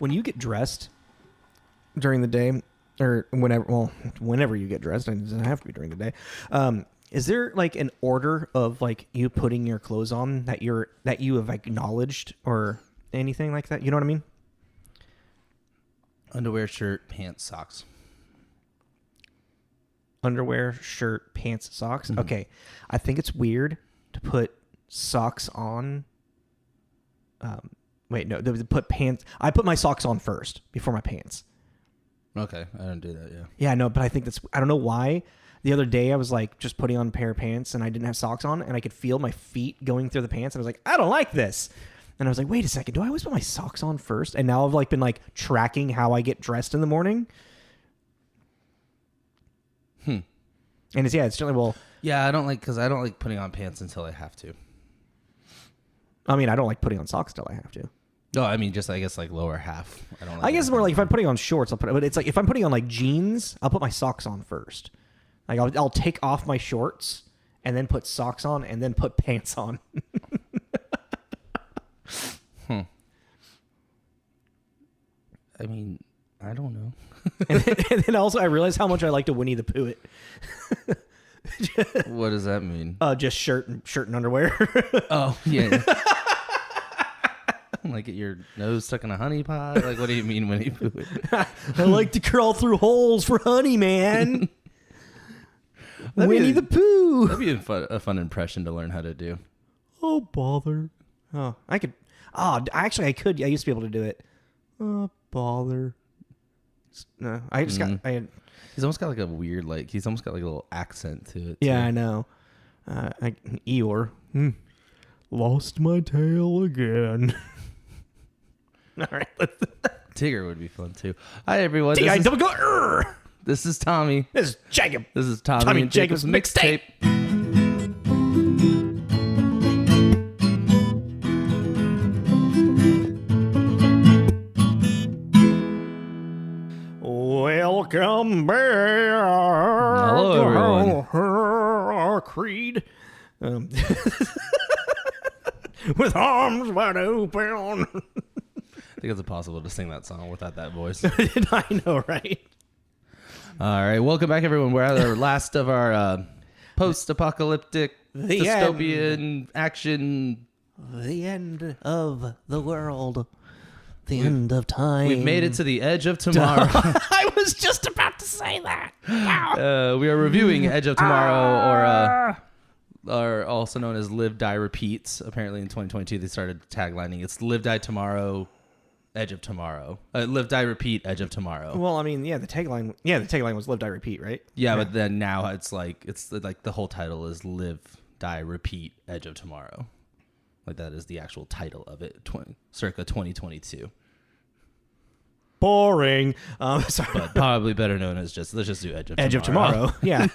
when you get dressed during the day, or whenever you get dressed, it doesn't have to be during the day. Is there like an order of like you putting your clothes on that you have acknowledged or anything like that? You know what I mean? Underwear, shirt, pants, socks. Underwear, shirt, pants, socks. Mm-hmm. Okay. I think it's weird to put socks on. Wait, no, put pants. I put my socks on first before my pants. Okay. I don't do that. Yeah. Yeah, no, but I think I don't know why. The other day I was like just putting on a pair of pants and I didn't have socks on and I could feel my feet going through the pants. And I was like, I don't like this. And I was like, wait a second. Do I always put my socks on first? And now I've like been like tracking how I get dressed in the morning. And it's certainly, well. Yeah, I don't like putting on pants until I have to. I mean, I don't like putting on socks until I have to. No, I mean, just I guess like lower half. I guess more like if I'm putting on shorts, I'll put it. But it's like if I'm putting on like jeans, I'll put my socks on first. Like I'll take off my shorts and then put socks on and then put pants on. I mean, I don't know. and then also I realized how much I like to Winnie the Pooh it. What does that mean? Just shirt and underwear. Oh, yeah. Like get your nose stuck in a honey pot? Like, what do you mean Winnie the Pooh it? I like to crawl through holes for honey, man. Winnie the Pooh. That'd be a fun impression to learn how to do. Oh, bother. Oh, I could. Oh, actually, I could. I used to be able to do it. Oh, bother. No, I just got. He's almost got like a weird, like he's almost got like a little accent to it. Yeah, too. I know. Eeyore. Lost my tail again. All right. Tigger would be fun too. Hi everyone. This is Tommy. This is Jacob. This is Tommy and Jacob's mixtape. Welcome back. Hello, everyone. Creed. With arms wide open. I think it's impossible to sing that song without that voice. I know, right? All right. Welcome back, everyone. We're at the last of our post-apocalyptic, dystopian action. The end of the world. The end of time. We've made it to the edge of tomorrow. I was just about to say that. We are reviewing Edge of Tomorrow, or also known as Live, Die, Repeats. Apparently in 2022, they started taglining. It's Live, Die, Tomorrow, Edge of Tomorrow. Live, Die, Repeat, Edge of Tomorrow. Well, I mean, the tagline was Live, Die, Repeat, right? Yeah, but then now it's like the whole title is Live, Die, Repeat, Edge of Tomorrow. Like that is the actual title of it, circa 2022. Boring. Sorry. But probably better known as let's just do Edge of Tomorrow. Edge of Tomorrow. Yeah.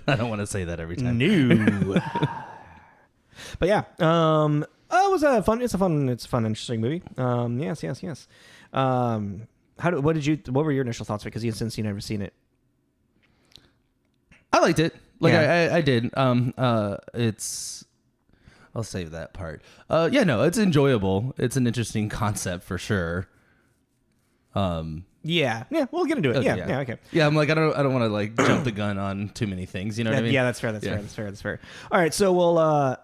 I don't want to say that every time. No. But yeah. It's a fun, interesting movie. Yes. What were your initial thoughts? Because since you've never seen it. I liked it. I did. I'll save that part. It's enjoyable. It's an interesting concept for sure. Yeah, we'll get into it. Yeah, okay. Yeah, I'm like, I don't want to like jump the gun on too many things. You know what I mean? Yeah, that's fair. That's fair. All right, so we'll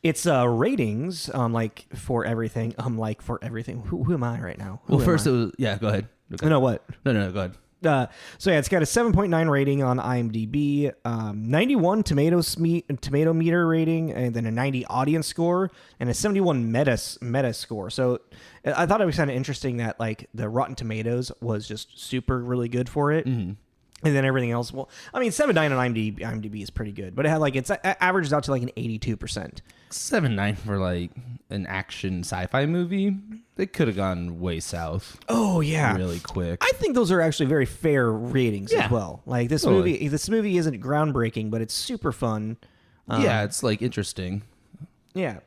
it's ratings like for everything. Who am I right now? Well, first it was go ahead. Okay. No, what? No, go ahead. It's got a 7.9 rating on IMDb, 91 tomato meter rating, and then a 90 audience score, and a 71 meta score. So I thought it was kind of interesting that like the Rotten Tomatoes was just really good for it. Mm-hmm. And then everything else, 7.9 on IMDb is pretty good, but it had like it's averages out to like an 82%. 7.9 for like an action sci-fi movie. They could have gone way south. Oh yeah, really quick. I think those are actually very fair ratings as well. Like this movie isn't groundbreaking, but it's super fun. It's like interesting. Yeah.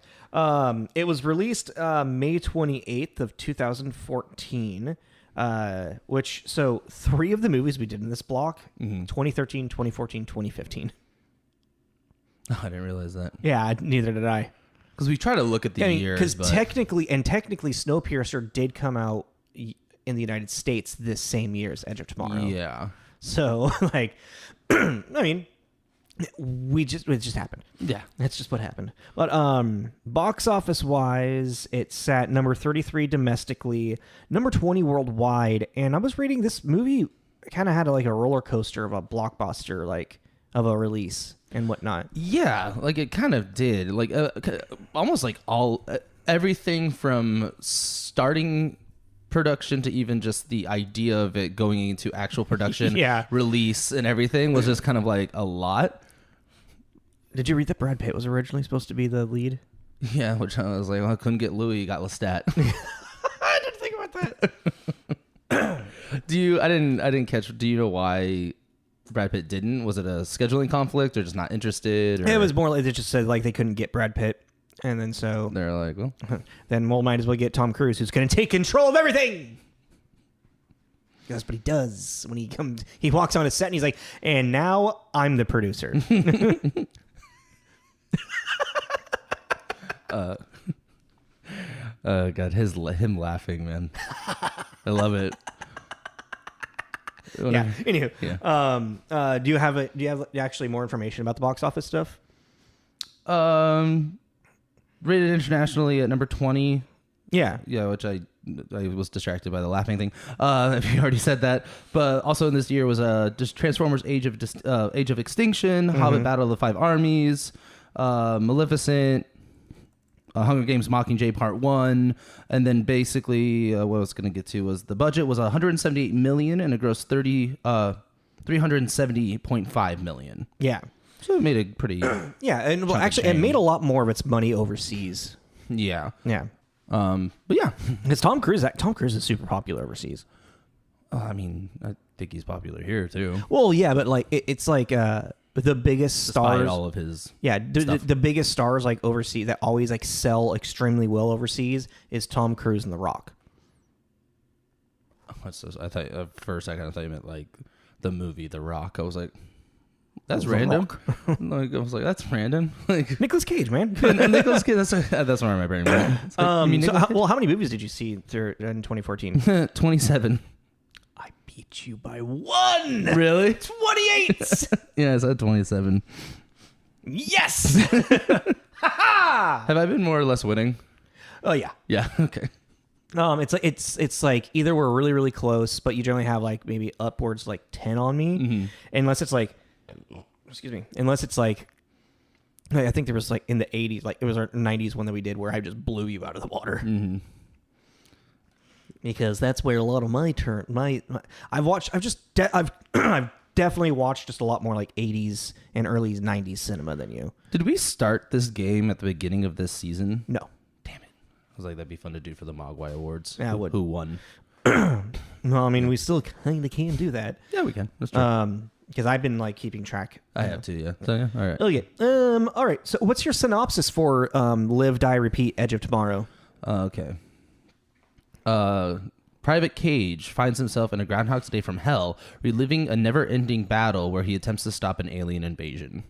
It was released May 28th of 2014. So 3 of the movies we did in this block, 2013, 2014, 2015. Oh, I didn't realize that. Yeah, neither did I. Because we try to look at the years, because but technically Snowpiercer did come out in the United States this same year as Edge of Tomorrow. Yeah. So like, I mean, it just happened. Yeah. That's just what happened. But box office wise, it sat number 33 domestically, number 20 worldwide, and I was reading this movie kind of had like a roller coaster of a blockbuster, like of a release and whatnot. Yeah, like it kind of did. Like almost like everything from starting production to even just the idea of it going into actual production, release and everything was just kind of like a lot. Did you read that Brad Pitt was originally supposed to be the lead? Yeah, which I was like, well, I couldn't get Louis, got Lestat. I didn't think about that. I didn't catch. Do you know why Brad Pitt didn't? Was it a scheduling conflict or just not interested? Or? It was more like they just said like they couldn't get Brad Pitt. And then so they're like, well, then we'll might as well get Tom Cruise, who's going to take control of everything. That's what he does when he comes. He walks on a set and he's like, and now I'm the producer. God, him laughing, man. I love it. Yeah. Anywho, yeah. Do you have actually more information about the box office stuff? Rated internationally at number 20. Yeah. Yeah, which I was distracted by the laughing thing. If you already said that. But also in this year was just Transformers Age of Extinction, Hobbit Battle of the Five Armies, Maleficent, Hunger Games Mockingjay Part 1, and then basically what I was going to get to was the budget was $178 million and it grossed $370.5 million. Yeah. So it made a pretty yeah, and well, actually it made a lot more of its money overseas. Yeah. Yeah. But yeah, because Tom Cruise is super popular overseas. I mean, I think he's popular here too. Well, yeah, but like it's like the biggest stars, all of his the biggest stars like overseas that always like sell extremely well overseas is Tom Cruise and The Rock. I thought for a second I thought you meant like the movie The Rock. I was like, that's random. Like I was like, that's random. Like Nicolas Cage, man. Nicolas Cage. That's where my brain went. Like, how many movies did you see in 2014? 27. I beat you by one. Really? 28. Yeah, I said 27. Yes. Have I been more or less winning? Oh yeah. Yeah. Okay. It's like either we're really really close, but you generally have like maybe upwards like 10 on me, unless it's like. Excuse me. Unless it's like, I think there was like in the 80s, like it was our 90s one that we did where I just blew you out of the water. Mm-hmm. Because that's where a lot of I've definitely watched just a lot more like 80s and early 90s cinema than you. Did we start this game at the beginning of this season? No. Damn it. I was like, that'd be fun to do for the Maguire Awards. Yeah, I would. Who won? Well, I mean, we still kind of can do that. Yeah, we can. That's true. Because I've been like keeping track. I have to, yeah. So, yeah. All right. Okay. All right. So, what's your synopsis for Live, Die, Repeat, Edge of Tomorrow? Okay. Private Cage finds himself in a Groundhog's Day from hell, reliving a never-ending battle where he attempts to stop an alien invasion.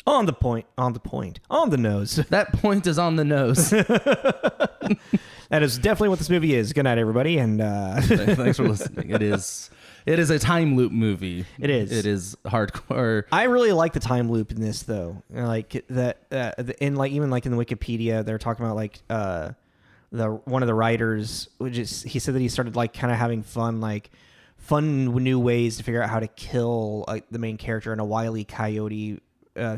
On the point. On the nose. That point is on the nose. That is definitely what this movie is. Good night, everybody, and thanks for listening. It is a time loop movie. It is. It is hardcore. I really like the time loop in this, though. Like that, in like even like in the Wikipedia, they're talking about like one of the writers, which is he said that he started like kind of having fun new ways to figure out how to kill like the main character in a wily coyote.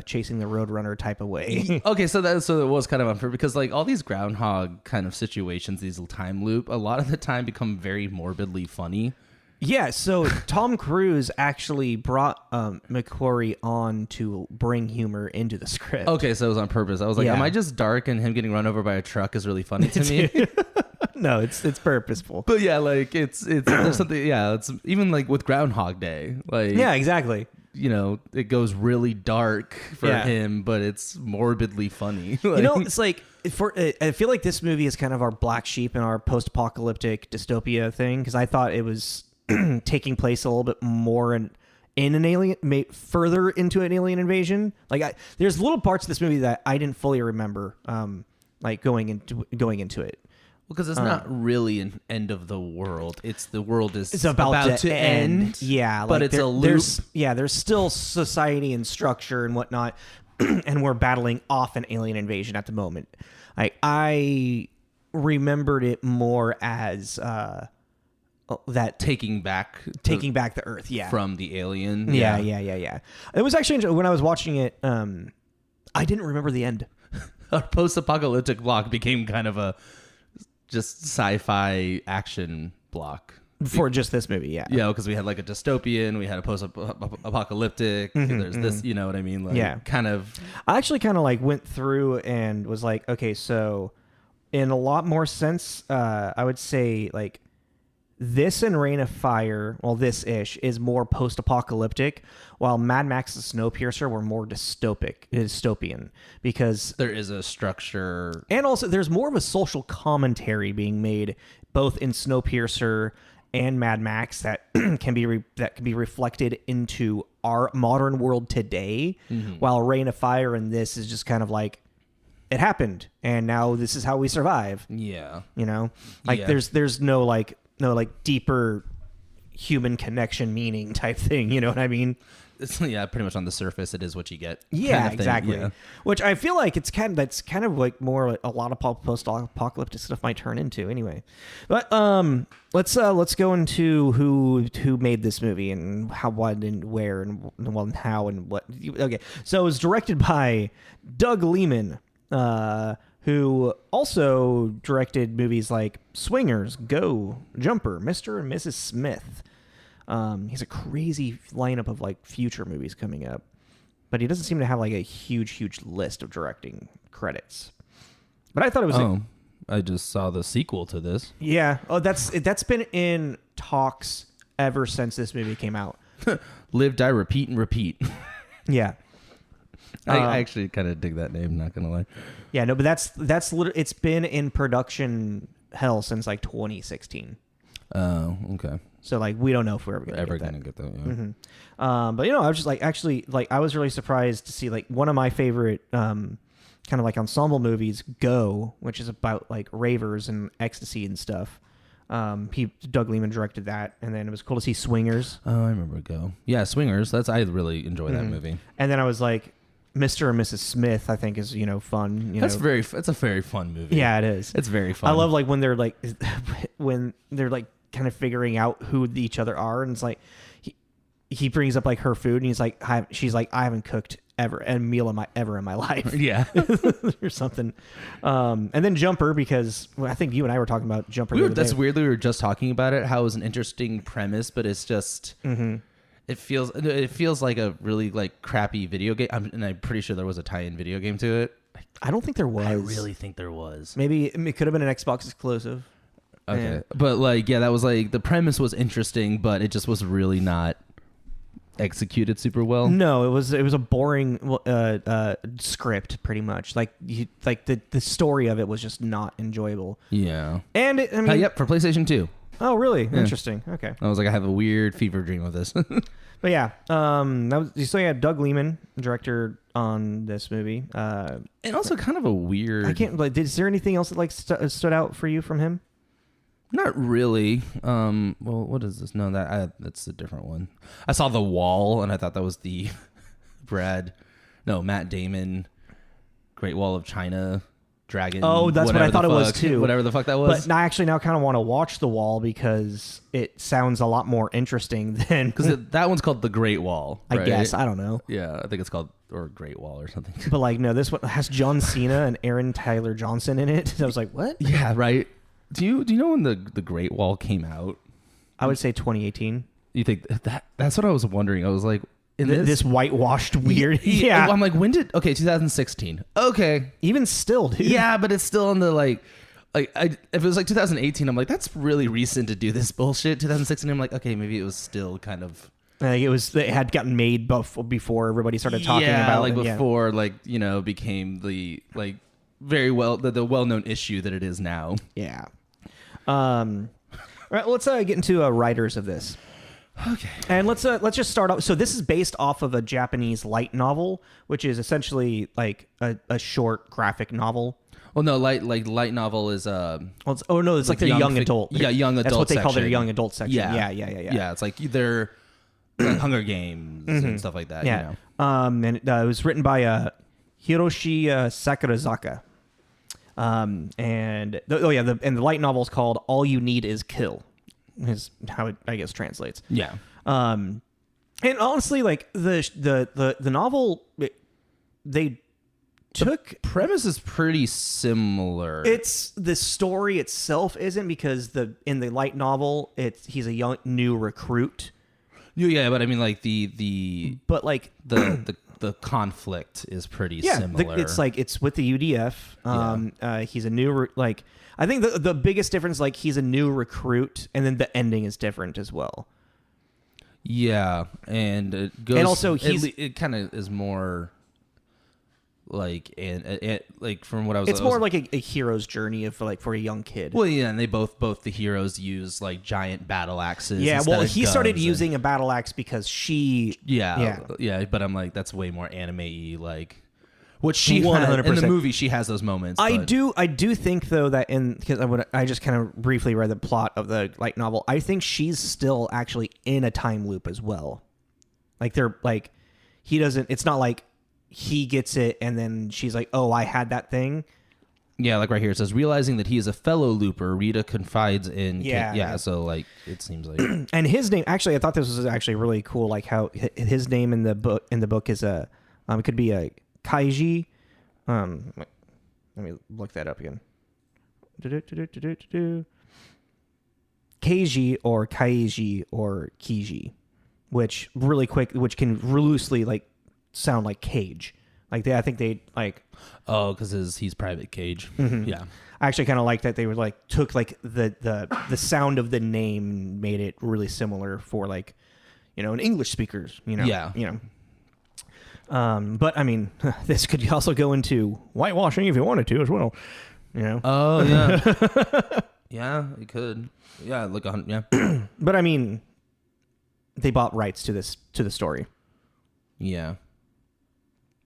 Chasing the Roadrunner type of way. Okay, so it was kind of unfair because like all these groundhog kind of situations, these time loop, a lot of the time become very morbidly funny. Yeah, so Tom Cruise actually brought McQuarrie on to bring humor into the script. Okay, so it was on purpose. I was like, am I just dark and him getting run over by a truck is really funny to me? No, it's purposeful. But yeah, like it's there's something. Yeah, it's even like with Groundhog Day. Like yeah, exactly. You know, it goes really dark for him, but it's morbidly funny. Like, you know, it's like I feel like this movie is kind of our black sheep in our post-apocalyptic dystopia thing because I thought it was taking place a little bit more in in an alien, further into an alien invasion. Like there's little parts of this movie that I didn't fully remember, like going into it. Because it's not really an end of the world. It's the world is It's about to end. Yeah, but like it's a loop. There's still society and structure and whatnot, and we're battling off an alien invasion at the moment. I remembered it more as that taking back the Earth, from the alien. Yeah. It was actually when I was watching it, I didn't remember the end. Our post-apocalyptic block became kind of a just sci-fi action block for just this movie. Yeah, because we had like a dystopian, we had a post-apocalyptic. There's this, you know what I mean? Like, kind of. I actually kind of like went through and was like, okay, so in a lot more sense, I would say like this and Reign of Fire, well, this-ish is more post-apocalyptic, while Mad Max and Snowpiercer were more dystopian, because there is a structure, and also there's more of a social commentary being made both in Snowpiercer and Mad Max that can be reflected into our modern world today, while Reign of Fire and this is just kind of like, it happened and now this is how we survive. Yeah, you know, like there's no like deeper human connection meaning type thing, you know what I mean? It's, pretty much on the surface it is what you get. Yeah, kind of exactly. Yeah. Which I feel like that's kind of like more like a lot of post-apocalyptic stuff might turn into anyway. But let's go into who made this movie and how, what, and where, and well, and how, and what. Okay, so it was directed by Doug Liman, who also directed movies like Swingers, Go, Jumper, Mr. and Mrs. Smith. He has a crazy lineup of like future movies coming up, but he doesn't seem to have like a huge list of directing credits. But I thought it was. I just saw the sequel to this. Yeah. Oh, that's been in talks ever since this movie came out. Live, die, repeat, and repeat. Yeah. I actually kind of dig that name, not gonna lie. Yeah, no, but that's literally, it's been in production hell since like 2016. Oh, okay. So like we don't know if we're ever gonna get that. Yeah. Mm-hmm. But I was just like, actually, like I was really surprised to see like one of my favorite kind of like ensemble movies, Go, which is about like ravers and ecstasy and stuff. Doug Liman directed that, and then it was cool to see Swingers. Oh, I remember Go. Yeah, Swingers. I really enjoy that movie. And then I was like, Mr. and Mrs. Smith, I think is fun. It's a very fun movie. Yeah, it is. It's very fun. I love like when they're like kind of figuring out who each other are, and it's like he brings up like her food, and he's like, she's like, I haven't cooked a meal in my life. Yeah, or something. And then Jumper, because I think you and I were talking about Jumper. That's weirdly, we were just talking about it. How it was an interesting premise, but it's just. Mm-hmm. It feels like a really like crappy video game, and I'm pretty sure there was a tie-in video game to it. I don't think there was. I really think there was. Maybe it could have been an Xbox exclusive. Okay, yeah. But like, yeah, that was like the premise was interesting, but it just was really not executed super well. No, it was a boring script, pretty much. Like the story of it was just not enjoyable. Yeah, and yep, for PlayStation 2. Oh, really? Yeah. Interesting. Okay. I was like, I have a weird fever dream of this. But yeah, so you had Doug Liman, director on this movie, and also kind of a weird. I can't like. Is there anything else that like stood out for you from him? Not really. Well, what is this? No, that's a different one. I saw The Wall, and I thought that was the Matt Damon, Great Wall of China. Dragon. Oh, that's what I thought it was too. Whatever the fuck that was. But I actually now kind of want to watch The Wall because it sounds a lot more interesting than. Because that one's called The Great Wall. Right? I guess. I don't know. Yeah, I think it's called Great Wall or something. But like, no, this one has John Cena and Aaron Tyler Johnson in it. So I was like, what? Yeah, right. Do you know when the Great Wall came out? I would say 2018. You think that's what I was wondering. I was like. This whitewashed weird. Yeah. I'm like, 2016. Okay. Even still, dude. Yeah, but it's still in the like if it was like 2018, I'm like, that's really recent to do this bullshit. 2016, I'm like, okay, maybe it was still kind of. It had gotten made before everybody started talking about it. Before became the like very well the well-known issue that it is now. Yeah. All right, let's get into writers of this. Okay. And let's just start off. So this is based off of a Japanese light novel, which is essentially like a short graphic novel. Well, no, light novel is it's like their young adult. Yeah, young adult. That's what they call their section. young adult section. Yeah. Yeah, it's like they're like Hunger Games and stuff like that. Yeah. You know? And it was written by Hiroshi Sakurazaka. And the light novel is called All You Need Is Kill, is how it, I guess, translates. Yeah. And honestly, like the novel, they took premise is pretty similar. It's the story itself isn't, because in the light novel he's a young new recruit. Yeah, but I mean like the conflict is pretty similar. It's like it's with the UDF. He's a new I think the biggest difference, like, he's a new recruit, and then the ending is different as well. Yeah, and it goes, and also it kind of is more like like from what I was. It's more like a hero's journey of like for a young kid. Well, yeah, and they both the heroes use like giant battle axes. Yeah, well, he started using a battle axe because she. Yeah, but I'm like, that's way more anime-y, like. Which she 100%. In the movie, she has those moments. I do think though that because I just kind of briefly read the plot of the light novel. I think she's still actually in a time loop as well. Like they're like, he doesn't. It's not like he gets it and then she's like, oh, I had that thing. Yeah, like right here it says, realizing that he is a fellow looper, Rita confides in. Yeah. So like it seems like. And his name, actually, I thought this was actually really cool. Like how his name in the book is it could be a Kaiji. Let me look that up again. Keiji or Kaiji or Kiji, which can loosely like sound like cage. Like I think they like. Oh, because he's private cage. Mm-hmm. Yeah. I actually kind of like that they were like took like the sound of the name and made it really similar for like, an English speakers. Yeah. But I mean, this could also go into whitewashing if you wanted to as well. Oh yeah. Yeah, it could. Yeah, look on. Yeah. But I mean, they bought rights to the story. Yeah.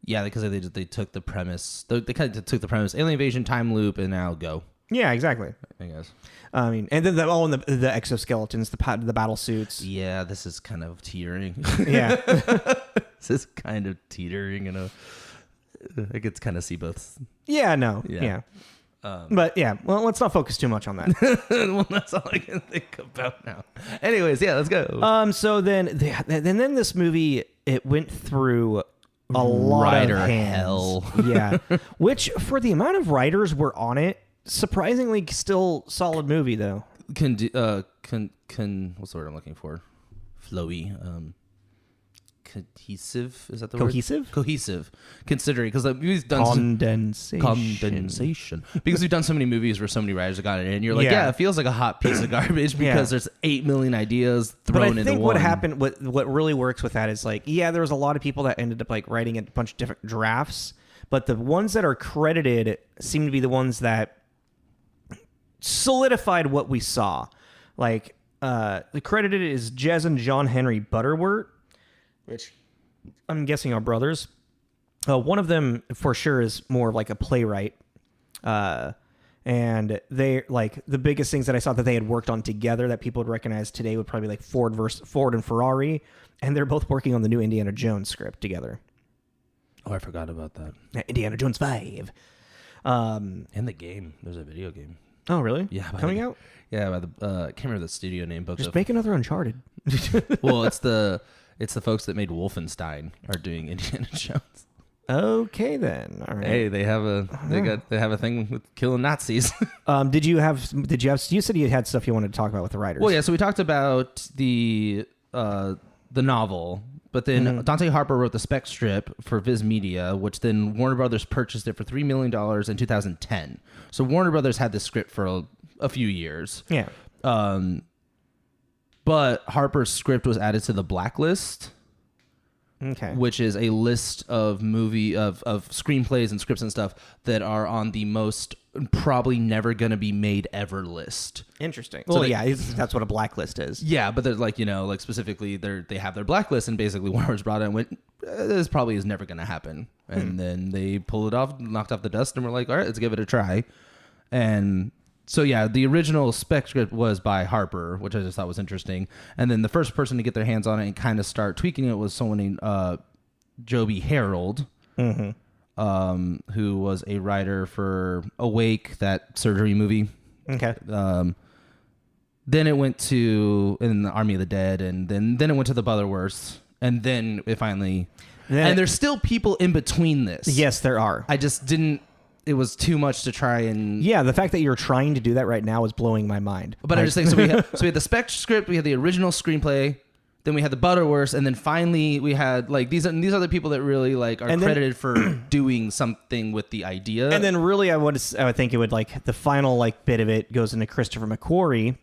Yeah, because they took the premise. They kind of took the premise, alien invasion, time loop, and now go. Yeah, exactly. I guess. I mean, and then the exoskeletons, the battle suits. Yeah, this is kind of teetering. Yeah. This is kind of teetering, I could kind of see both. Yeah, no. Yeah. But yeah, well, let's not focus too much on that. Well, that's all I can think about now. Anyways, yeah, let's go. So then this movie, it went through a lot writer of hands. hell. Yeah. Which, for the amount of writers were on it, surprisingly still solid movie though. What's the word I'm looking for? Flowy. Cohesive, is that the Cohesive? word? Cohesive. Considering, because the movie's done condensation. Because we've done so many movies where so many writers have gotten it, and you're like, yeah, it feels like a hot piece of garbage because there's 8 million ideas thrown into one. But I think what happened, what really works with that is like, yeah, there was a lot of people that ended up like writing a bunch of different drafts, but the ones that are credited seem to be the ones that solidified what we saw. Like, the credited is Jez and John Henry Butterworth, which I'm guessing are brothers. One of them for sure is more like a playwright. And they like the biggest things that I saw that they had worked on together that people would recognize today would probably be like Ford and Ferrari. And they're both working on the new Indiana Jones script together. Oh, I forgot about that. Indiana Jones 5. And the game. There's a video game. Oh, really? Yeah. Coming out? Yeah, by I can't remember the studio name. But just make another Uncharted. Well, it's the folks that made Wolfenstein are doing Indiana Jones. Okay, then. All right. Hey, they have a thing with killing Nazis. You said you had stuff you wanted to talk about with the writers. Well, yeah. So we talked about the novel, but then Dante Harper wrote the spec strip for Viz Media, which then Warner Brothers purchased it for $3 million in 2010. So Warner Brothers had this script for a few years. Yeah. But Harper's script was added to the blacklist Okay. which is a list of of screenplays and scripts and stuff that are on the most probably never going to be made ever list. Interesting. So Well, that's what a blacklist is. Yeah, but there's like specifically they have their blacklist, and basically Warner's brought it and went, this probably is never going to happen. And then they pulled it off, knocked off the dust, and we're like, all right, let's give it a try. And so, yeah, the original spec script was by Harper, which I just thought was interesting. And then the first person to get their hands on it and kind of start tweaking it was someone named Joby Harold, who was a writer for Awake, that surgery movie. Okay. Then it went to in the Army of the Dead, and then it went to the Butterworths, and then it finally... and there's still people in between this. Yes, there are. I just didn't... It was too much to try and... Yeah, the fact that you're trying to do that right now is blowing my mind. But I'm just saying, so we had the spec script, we had the original screenplay, then we had the Butterworths, and then finally we had like these are the people that really like are credited for doing something with the idea. And then really I would think it would like the final like bit of it goes into Christopher McQuarrie,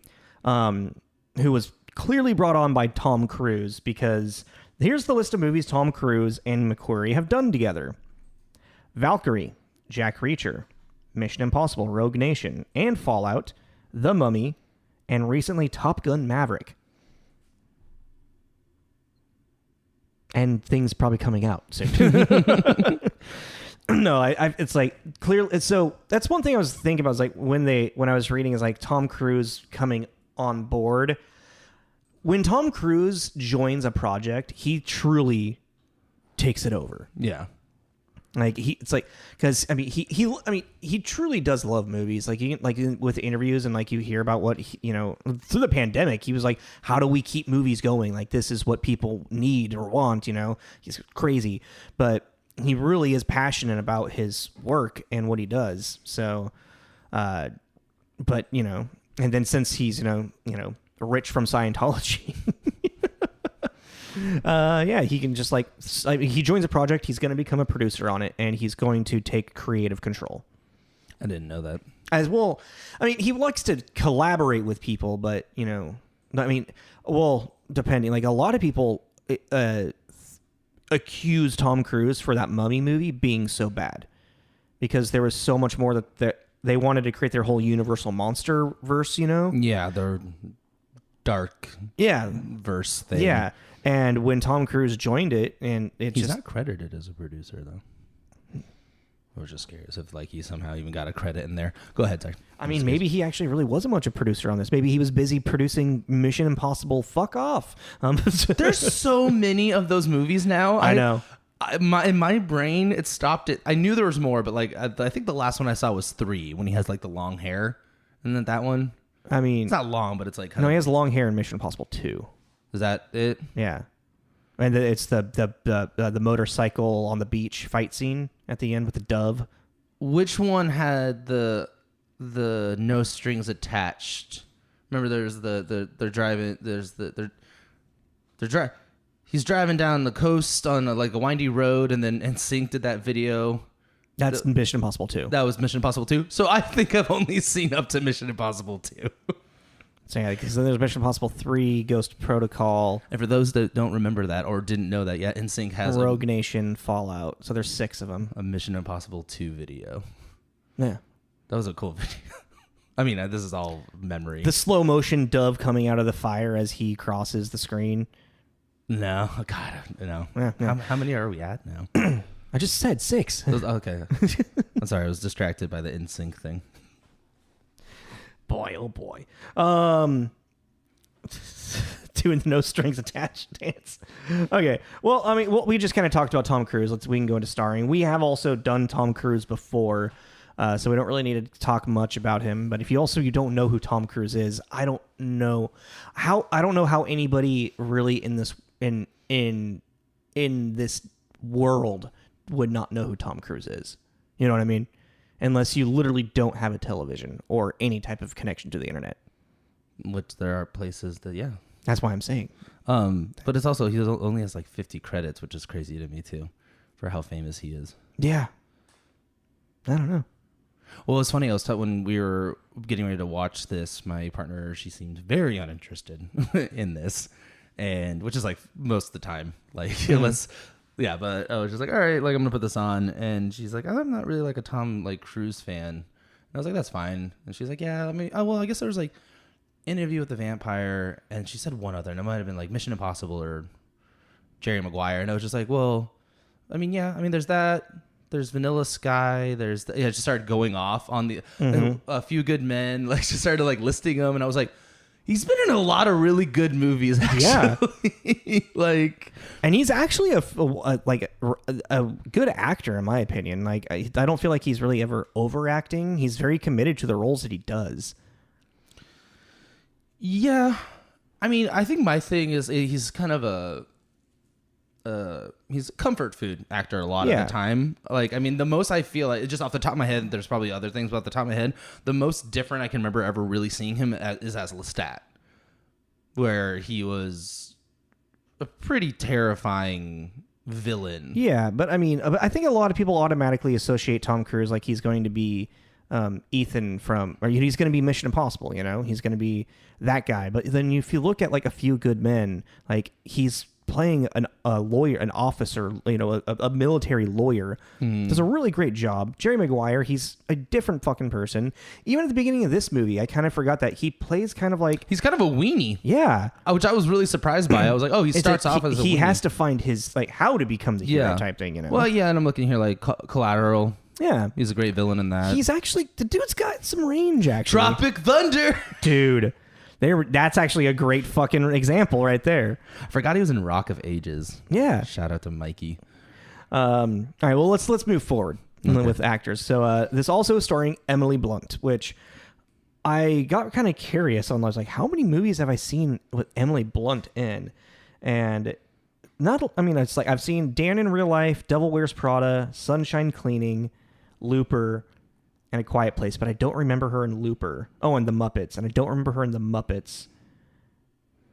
who was clearly brought on by Tom Cruise, because here's the list of movies Tom Cruise and McQuarrie have done together: Valkyrie, Jack Reacher, Mission Impossible, Rogue Nation, and Fallout, The Mummy, and recently Top Gun Maverick. And things probably coming out soon. No, it's like clearly. So that's one thing I was thinking about. Is like when I was reading is like Tom Cruise coming on board. When Tom Cruise joins a project, he truly takes it over. Yeah. Like it's like, because I mean he truly does love movies. Like with interviews and like you hear about what through the pandemic he was like, how do we keep movies going? Like this is what people need or want. He's crazy, but he really is passionate about his work and what he does. So, but and then since he's rich from Scientology. He can just he joins a project, he's going to become a producer on it, and he's going to take creative control. I didn't know that. As well, I mean, he likes to collaborate with people, but depending, like a lot of people accuse Tom Cruise for that Mummy movie being so bad because there was so much more that they wanted to create their whole Universal monster verse, Yeah, their dark verse thing. Yeah. And when Tom Cruise joined it, and he's not credited as a producer though. I was just curious if he somehow even got a credit in there. Go ahead, sorry. I mean, maybe he actually really wasn't much of a producer on this. Maybe he was busy producing Mission Impossible. Fuck off. There's so many of those movies now. I know. In my brain, it stopped it. I knew there was more, but I think the last one I saw was 3 when he has the long hair. Isn't it that one? I mean, it's not long, but it's he has long hair in Mission Impossible 2. Is that it? Yeah. And it's the motorcycle on the beach fight scene at the end with the dove. Which one had the no strings attached? Remember, there's they're driving. He's driving down the coast on a windy road, and then NSYNC did that video. That's Mission Impossible 2. That was Mission Impossible 2. So I think I've only seen up to Mission Impossible 2. So yeah, because then there's Mission Impossible 3, Ghost Protocol. And for those that don't remember that or didn't know that yet, NSYNC has Rogue Nation, Fallout. So there's 6 of them. A Mission Impossible 2 video. Yeah. That was a cool video. I mean, this is all memory. The slow motion dove coming out of the fire as he crosses the screen. No. God, no. Yeah. How many are we at now? I just said 6. Okay. I'm sorry. I was distracted by the NSYNC thing. Boy, oh boy. Doing the no strings attached dance. Okay. Well, I mean, we just kind of talked about Tom Cruise. We can go into starring. We have also done Tom Cruise before, so we don't really need to talk much about him. But if you don't know who Tom Cruise is, I don't know how anybody really in this world would not know who Tom Cruise is. You know what I mean? Unless you literally don't have a television or any type of connection to the internet. Which there are places that, yeah. That's why I'm saying. But it's also, he only has 50 credits, which is crazy to me too, for how famous he is. Yeah. I don't know. Well, it's funny. When we were getting ready to watch this, my partner, she seemed very uninterested in this. and which is like most of the time, like unless. Yeah, but I was just like, all right, like I'm gonna put this on, and she's like, I'm not really like a Tom like Cruise fan, and I was like, that's fine, and she's like, yeah, I guess there was like Interview with the Vampire, and she said one other, and it might have been like Mission Impossible or Jerry Maguire, and I was just like, well, there's that, there's Vanilla Sky, there's it just started going off on the A Few Good Men, like she started like listing them, and I was like. He's been in a lot of really good movies, actually. Yeah. Like, and he's actually a good actor, in my opinion. Like, I don't feel like he's really ever overacting. He's very committed to the roles that he does. Yeah, I mean, I think my thing is he's kind of he's a comfort food actor a lot of the time. Like, I mean, the most I feel like, just off the top of my head, there's probably other things, but off the top of my head, the most different I can remember ever really seeing him is as Lestat, where he was a pretty terrifying villain. Yeah, but I mean, I think a lot of people automatically associate Tom Cruise like he's going to be Ethan or he's going to be Mission Impossible, you know? He's going to be that guy. But then if you look at like A Few Good Men, like he's playing a lawyer, an officer, you know, a military lawyer, does a really great job. Jerry Maguire, he's a different fucking person. Even at the beginning of this movie, I kind of forgot that he plays kind of like... He's kind of a weenie. Yeah. Which I was really surprised by. I was like, oh, he starts off as a weenie. He has to find his, like, how to become the hero type thing, you know? Well, yeah, and I'm looking here like Collateral. Yeah. He's a great villain in that. He's actually... The dude's got some range, actually. Tropic Thunder! Dude. That's actually a great fucking example right there. I forgot he was in Rock of Ages. Yeah. Shout out to Mikey. All right, well, let's move forward with actors. So this also is starring Emily Blunt, which I got kind of curious on. I was like, how many movies have I seen with Emily Blunt in? And it's like I've seen Dan in Real Life, Devil Wears Prada, Sunshine Cleaning, Looper, and A Quiet Place, but I don't remember her in Looper. Oh, and The Muppets, and I don't remember her in The Muppets.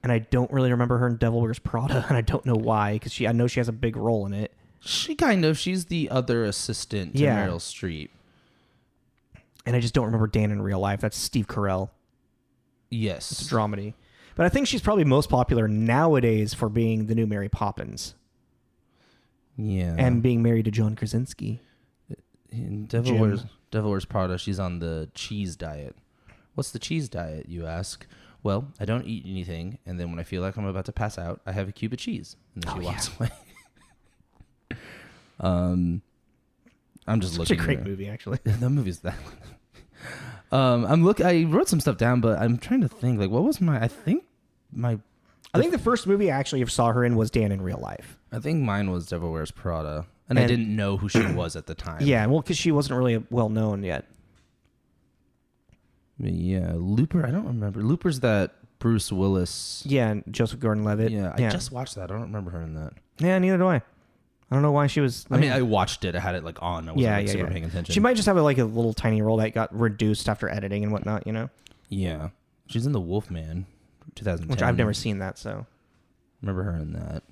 And I don't really remember her in Devil Wears Prada, and I don't know why, because I know she has a big role in it. She's the other assistant to Meryl Streep. And I just don't remember Dan in Real Life. That's Steve Carell. Yes. It's a dramedy. But I think she's probably most popular nowadays for being the new Mary Poppins. Yeah. And being married to John Krasinski. In Devil Wears Prada, she's on the cheese diet. What's the cheese diet, you ask? Well, I don't eat anything, and then when I feel like I'm about to pass out, I have a cube of cheese. And then she walks away. I'm just looking. It's a great movie, actually. The movie's that. I wrote some stuff down, but I'm trying to think. Like, what was I think the first movie I actually saw her in was Dan in Real Life. I think mine was Devil Wears Prada. And I didn't know who she was at the time. Yeah, well, because she wasn't really well known yet. Yeah, Looper, I don't remember. Looper's that Bruce Willis. Yeah, and Joseph Gordon-Levitt. Yeah, I just watched that. I don't remember her in that. Yeah, neither do I. I don't know why she was... I watched it. I had it like on. I wasn't super paying attention. She might just have a little tiny role that got reduced after editing and whatnot, you know? Yeah. She's in The Wolfman, 2010. Which I've never seen that, so... Remember her in that.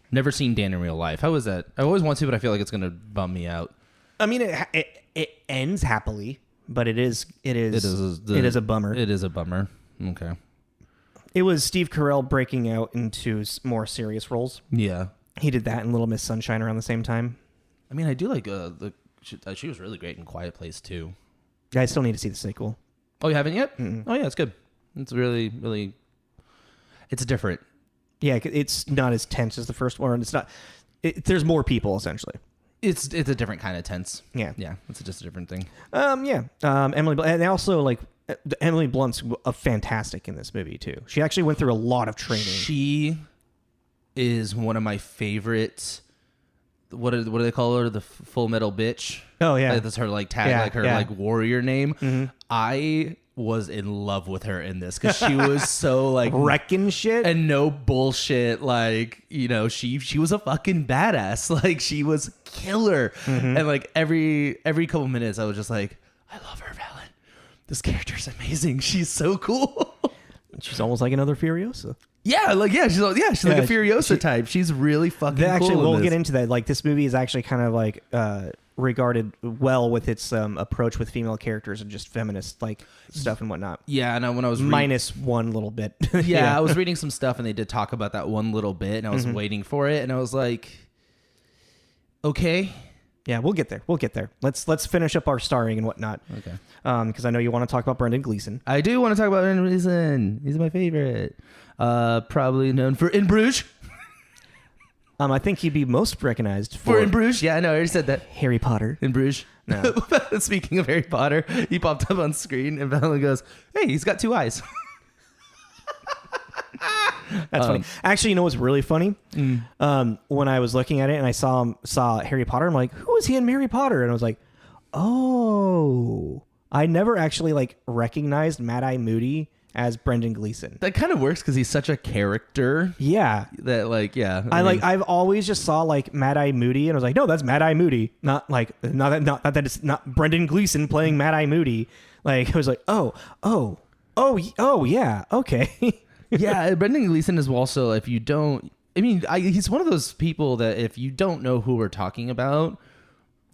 Never seen Dan in Real Life. How was that? I always want to, but I feel like it's going to bum me out. I mean, it ends happily, but it is a bummer. It is a bummer. Okay. It was Steve Carell breaking out into more serious roles. Yeah. He did that in Little Miss Sunshine around the same time. I mean, I do like she was really great in Quiet Place too. I still need to see the sequel. Oh, you haven't yet? Mm-mm. Oh yeah, it's good. It's really, really. It's different. Yeah, it's not as tense as the first one. It's not. There's more people essentially. It's a different kind of tense. Yeah, it's just a different thing. Emily Blunt, and also Emily Blunt's fantastic in this movie too. She actually went through a lot of training. She is one of my favorites. What do they call her? The Full Metal Bitch. Oh yeah, that's her tag, her warrior name. Mm-hmm. I was in love with her in this because she was so wrecking shit and no bullshit. She was a fucking badass. She was killer. Mm-hmm. And every couple minutes, I was just like, I love her, Valen. This character's amazing. She's so cool. She's almost like another Furiosa. She's like a Furiosa type. She's really fucking cool. We'll get into that. This movie is actually kind of regarded well with its approach with female characters and just feminist like stuff and whatnot. Yeah, and when I was minus one little bit. Yeah, I was reading some stuff and they did talk about that one little bit, and I was waiting for it, and I was like, okay. Yeah, we'll get there. Let's finish up our starring and whatnot. Okay. Because I know you want to talk about Brendan Gleason. I do want to talk about Brendan Gleason. He's my favorite. Probably known for In Bruges. I think he'd be most recognized for In Bruges. Yeah, I know. I already said that. Harry Potter. In Bruges. No. Speaking of Harry Potter, he popped up on screen and Bella goes, "Hey, he's got 2 eyes." That's funny. Actually, you know what's really funny? When I was looking at it and I saw Harry Potter, I'm like, who is he in Harry Potter? And I was like, oh, I never actually like recognized Mad Eye Moody as Brendan Gleason. That kind of works because he's such a character. Yeah. That like, yeah. I've always just saw like Mad Eye Moody and I was like, no, that's Mad Eye Moody. Not that it's not Brendan Gleason playing Mad Eye Moody. Like I was like, oh yeah, okay. Yeah, Brendan Gleason is also, if you don't, he's one of those people that if you don't know who we're talking about,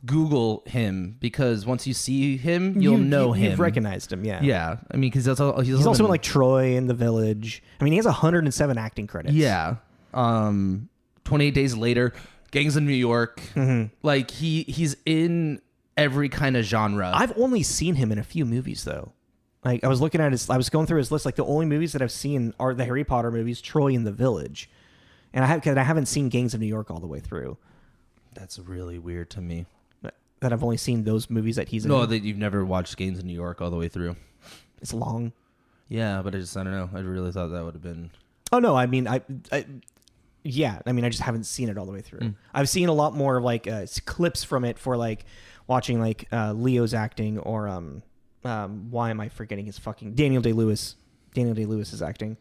Google him, because once you see him, you'll know him. You've recognized him, yeah. Yeah, because he's also in like Troy in The Village. He has 107 acting credits. Yeah. 28 Days Later, Gangs in New York. Mm-hmm. Like he's in every kind of genre. I've only seen him in a few movies though. Like I was looking at I was going through his list. Like the only movies that I've seen are the Harry Potter movies, Troy and The Village, and I haven't seen Gangs of New York all the way through. That's really weird to me. That I've only seen those movies that he's in. No, that you've never watched Gangs of New York all the way through. It's long. Yeah, but I don't know. I really thought that would have been. Oh no, I just haven't seen it all the way through. I've seen a lot more like clips from it for like watching like Leo's acting or why am I forgetting his fucking Daniel Day-Lewis? Daniel Day-Lewis is acting.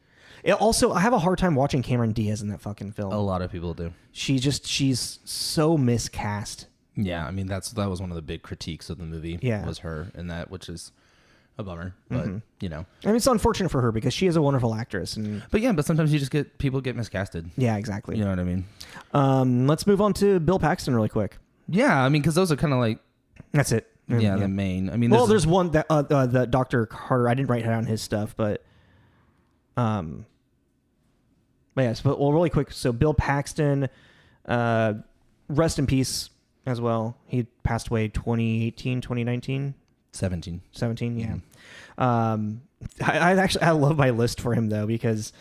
Also, I have a hard time watching Cameron Diaz in that fucking film. A lot of people do. She's so miscast. Yeah, that was one of the big critiques of the movie. Yeah. Was her in that, which is a bummer. But it's unfortunate for her because she is a wonderful actress. But sometimes you just people get miscasted. Yeah, exactly. You know what I mean? Let's move on to Bill Paxton really quick. Yeah, because those are kind of like. That's it. Yeah, the main. There's one that the Dr. Carter. I didn't write down his stuff, but yes. But really quick. So Bill Paxton, rest in peace as well. He passed away 2018, 2019. 17, yeah. I love my list for him though because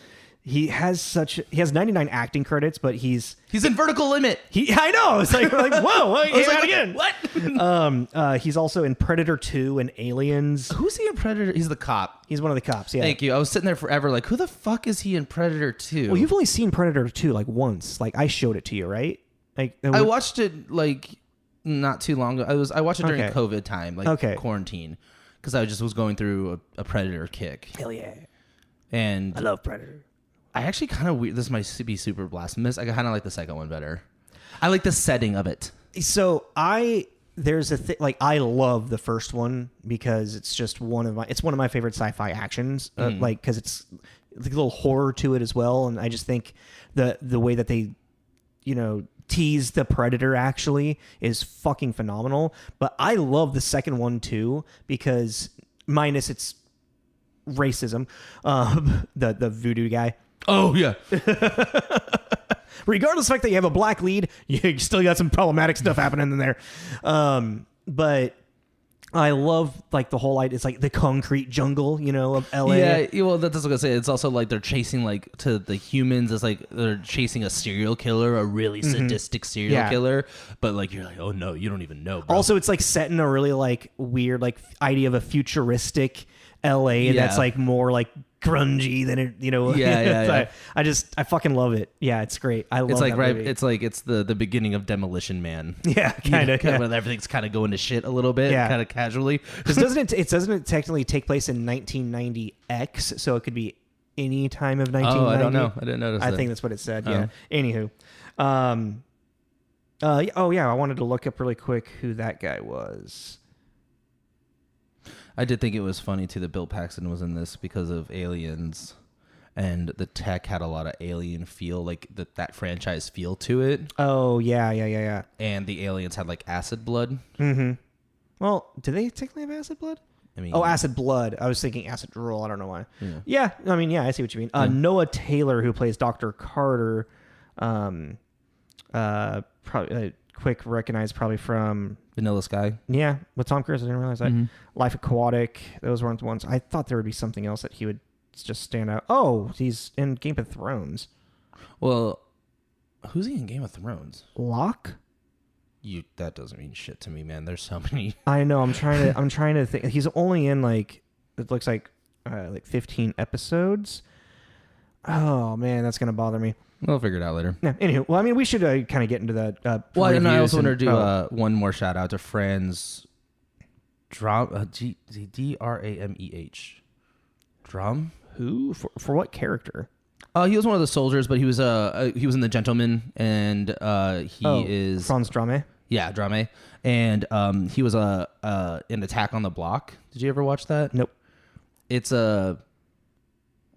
he has 99 acting credits, but he's in Vertical Limit. I know. It's like whoa, again. What? He's also in Predator 2 and Aliens. Who's he in Predator? He's the cop. He's one of the cops. Yeah. Thank you. I was sitting there forever, like, who the fuck is he in Predator 2? Well, you've only seen Predator 2 like once. Like I showed it to you, right? Like I watched it like not too long ago. I watched it during COVID time, like quarantine, because I just was going through a Predator kick. Hell yeah! And I love Predator. I actually kind of this might be super blasphemous. I kind of like the second one better. I like the setting of it. So there's a thing like I love the first one because it's just one of my favorite sci-fi actions. Like because it's a little horror to it as well, and I just think the way that they, tease the Predator actually is fucking phenomenal. But I love the second one too because minus its racism, the voodoo guy. Oh yeah. Regardless of the fact that you have a black lead, you still got some problematic stuff happening in there. But I love like the whole idea. It's like the concrete jungle, of LA. Yeah, well, that's what I was gonna say. It's also like they're chasing like to the humans. It's like they're chasing a serial killer, a really sadistic serial killer. But like you're like, oh no, you don't even know. Bro. Also, it's like set in a really like weird like idea of a futuristic LA that's like more like grungy than it, Yeah. I fucking love it. Yeah, it's great. I love it's like that movie. It's like it's the beginning of Demolition Man. Yeah, kind of. When everything's kind of going to shit a little bit, kind of casually. Because doesn't technically take place in 1990X, so it could be any time of 1990. Oh, I don't know. I didn't notice. I think that's what it said. Yeah. Anywho, I wanted to look up really quick who that guy was. I did think it was funny too that Bill Paxton was in this because of Aliens, and the tech had a lot of alien feel, like that franchise feel to it. Oh, yeah. And the aliens had like acid blood. Mm-hmm. Well, do they technically have acid blood? I mean, acid blood. I was thinking acid drool. I don't know why. Yeah. I mean, I see what you mean. Noah Taylor, who plays Dr. Carter, probably quick recognized probably from Vanilla Sky. Yeah, with Tom Cruise. I didn't realize that. Life Aquatic. Those weren't the ones. I thought there would be something else that he would just stand out. Oh, he's in Game of Thrones. Well, who's he in Game of Thrones? Locke? That doesn't mean shit to me, man. There's so many. I know. I'm trying to think. He's only in like, it looks like 15 episodes. Oh man, that's gonna bother me. We'll figure it out later. Yeah. Anywho, well, I mean, we should kind of get into that. Well, and I also want to do one more shout out to Franz Drameh. Drum? Who for what character? He was one of the soldiers, but he was in The Gentleman, and he is Franz Drameh. Yeah, Drameh, and he was in Attack on the Block. Did you ever watch that? Nope. It's a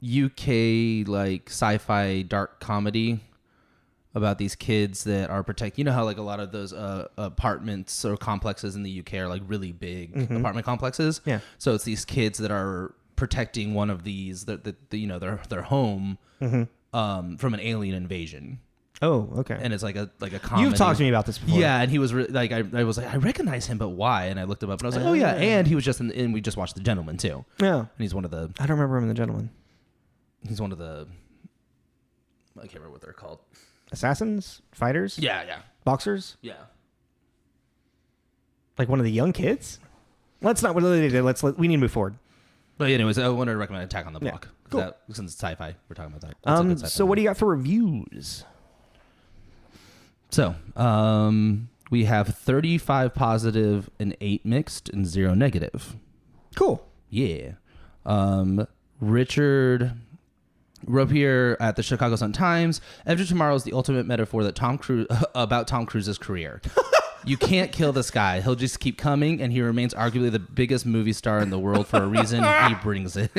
UK like sci-fi dark comedy about these kids that are protect. You know how like a lot of those apartments or complexes in the UK are like really big apartment complexes. Yeah. So it's these kids that are protecting one of these their home from an alien invasion. Oh, okay. And it's like a comedy. You've talked to me about this before. Yeah, and he was like I was like, I recognize him, but why? And I looked him up and I was like, oh yeah, and he was just and we just watched The Gentleman too. Yeah. And he's one of the I don't remember him in The Gentleman. He's one of the I can't remember what they're called. Assassins? Fighters? Yeah. Boxers? Yeah. Like one of the young kids? Let's not. We need to move forward. But anyways, I wanted to recommend Attack on the Block. Yeah, cool. Since it's sci-fi, we're talking about that. So what do you got for reviews? So, we have 35 positive and 8 mixed and 0 negative. Cool. Yeah. Richard wrote here at the Chicago Sun-Times, Edge of Tomorrow is the ultimate metaphor that about Tom Cruise's career. You can't kill this guy. He'll just keep coming, and he remains arguably the biggest movie star in the world for a reason. He brings it.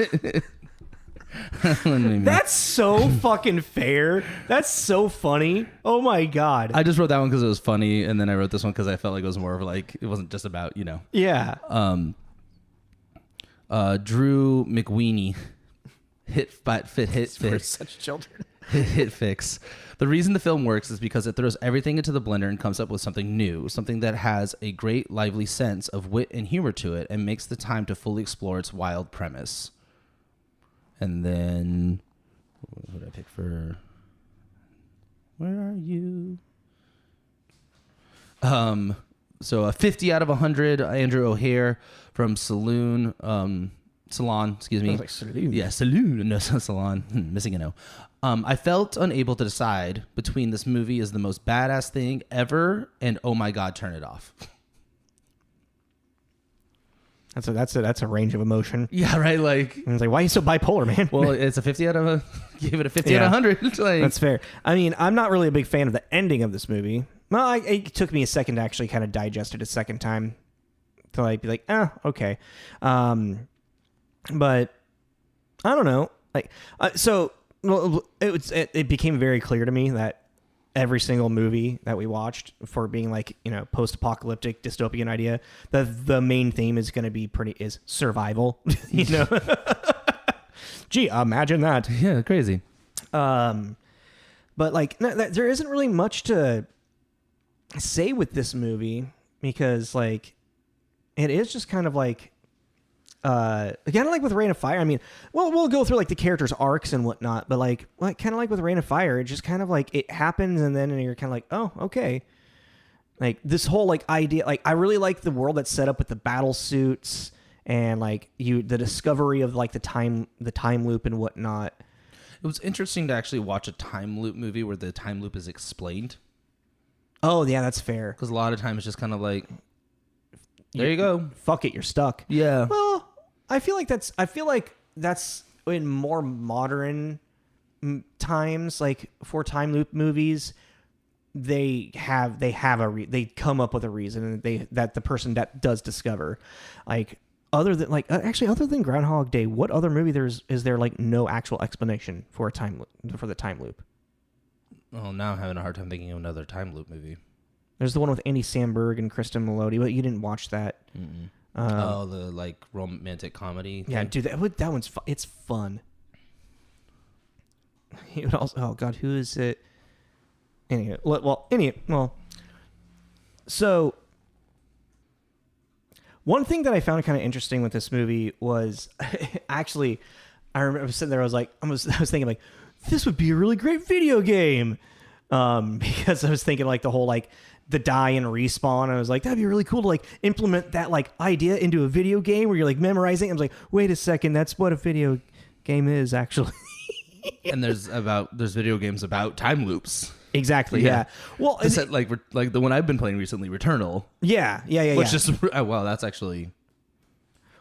That's so fucking fair. That's so funny. Oh my God. I just wrote that one because it was funny, and then I wrote this one because I felt like it was more of like, it wasn't just about, Yeah. Drew McWeeny. Hit Such children. Hit fix. The reason the film works is because it throws everything into the blender and comes up with something new, something that has a great lively sense of wit and humor to it and makes the time to fully explore its wild premise. And then what did I pick for Where Are You? So a 50 out of 100, Andrew O'Hare from Salon, excuse me. Like Saloon. Yeah, Saloon. No, Salon. Missing a no. I felt unable to decide between this movie is the most badass thing ever and oh my God, turn it off. That's a range of emotion. Yeah, right. Like, and it's like, why are you so bipolar, man? Well, it's a 50 out of give it a 50 out of 100. Like, that's fair. I mean, I'm not really a big fan of the ending of this movie. Well, it took me a second to actually kind of digest it a second time to like be like, okay. But I don't know. Like, it became very clear to me that every single movie that we watched for being like, post-apocalyptic dystopian idea, the main theme is going to be is survival, Gee, imagine that. Yeah, crazy. But like, there isn't really much to say with this movie because like, it is just kind of like, kind of like with Rain of Fire. I mean, we'll go through like the characters' arcs and whatnot, but like kind of like with Rain of Fire, it just kind of like it happens and you're kind of like, oh, okay. Like this whole like idea, like I really like the world that's set up with the battle suits and like the discovery of like the time loop and whatnot. It was interesting to actually watch a time loop movie where the time loop is explained. Oh yeah, that's fair. Because a lot of times it's just kind of like, there you go. Fuck it, you're stuck. Yeah. Well, I feel like that's in more modern times, like for time loop movies, they come up with a reason and that the person that does discover, like other than like actually other than Groundhog Day, what other movie is there like no actual explanation for the time loop? Oh, now I'm having a hard time thinking of another time loop movie. There's the one with Andy Samberg and Kristen Melody, but you didn't watch that. The like romantic comedy thing? Yeah, dude, that one's fun. It's fun. Oh God, who is it? So one thing that I found kind of interesting with this movie was actually, I remember I was sitting there, I was thinking like, this would be a really great video game, because I was thinking like the whole like the die and respawn. I was like, that'd be really cool to like implement that like idea into a video game where you're like memorizing. I was like, wait a second, that's what a video game is actually. And there's video games about time loops. Exactly. Yeah. Well, like the one I've been playing recently, Returnal. Yeah. Which is wow, that's actually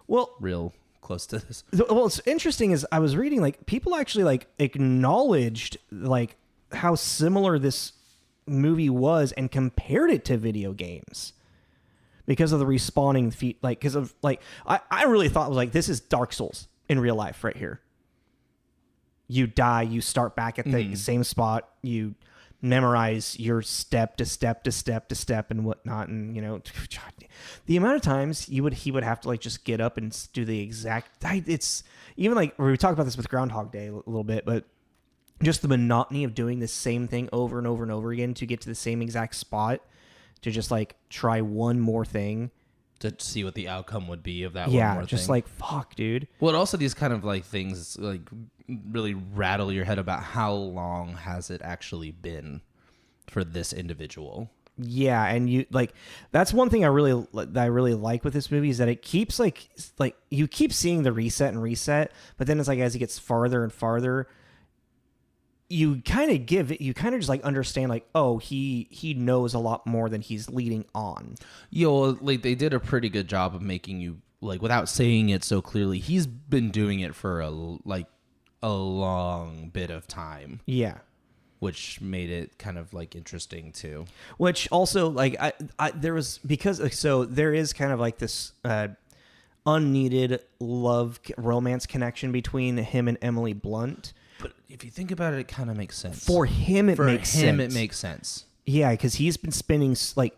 real close to this. Well, what's interesting is I was reading like people actually like acknowledged like how similar this movie was and compared it to video games because of the respawning feat. Like because of like I really thought it was like this is Dark Souls in real life right here. You die, you start back at the same spot, you memorize your step to step to step to step and whatnot, and you know the amount of times he would have to like just get up and do the exact. It's even like we talked about this with Groundhog Day a little bit, but just the monotony of doing the same thing over and over and over again to get to the same exact spot to just like try one more thing to see what the outcome would be of that. Yeah, one more just thing. like fuck, dude. Well, also these kind of like things like really rattle your head about how long has it actually been for this individual. Yeah, and you like that's one thing I really like with this movie is that it keeps like you keep seeing the reset, but then it's like as he gets farther and farther, you kind of just like understand like, oh, he knows a lot more than he's leading on. Like they did a pretty good job of making you like without saying it so clearly. He's been doing it for a long bit of time. Yeah. Which made it kind of like interesting too. Which also like there is kind of like this unneeded love romance connection between him and Emily Blunt. But if you think about it, it kind of makes sense. For him, it makes sense. Yeah, because he's been spending like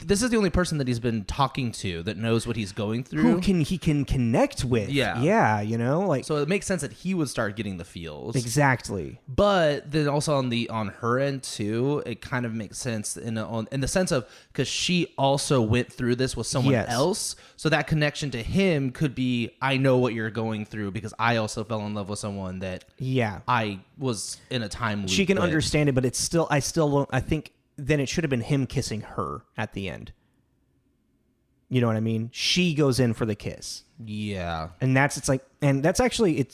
this is the only person that he's been talking to that knows what he's going through. He can connect with. Yeah, you know, like so it makes sense that he would start getting the feels. Exactly. But then also on her end too, it kind of makes sense in the sense of because she also went through this with someone else, so that connection to him could be I know what you're going through because I also fell in love with someone that I was in a time loop. She can understand it, but it's still I think. Then it should have been him kissing her at the end. You know what I mean? She goes in for the kiss. Yeah. And that's actually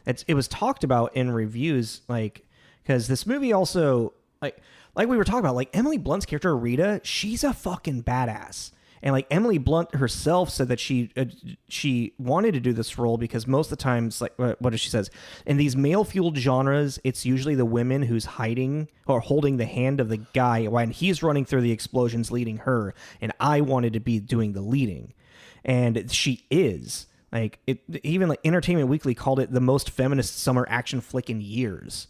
it was talked about in reviews, like, because this movie also like we were talking about, like Emily Blunt's character Rita, she's a fucking badass. And like Emily Blunt herself said that she wanted to do this role because most of the times, like what does she says, in these male-fueled genres, it's usually the women who's hiding or holding the hand of the guy when he's running through the explosions leading her, and I wanted to be doing the leading. And she is. Like even like Entertainment Weekly called it the most feminist summer action flick in years.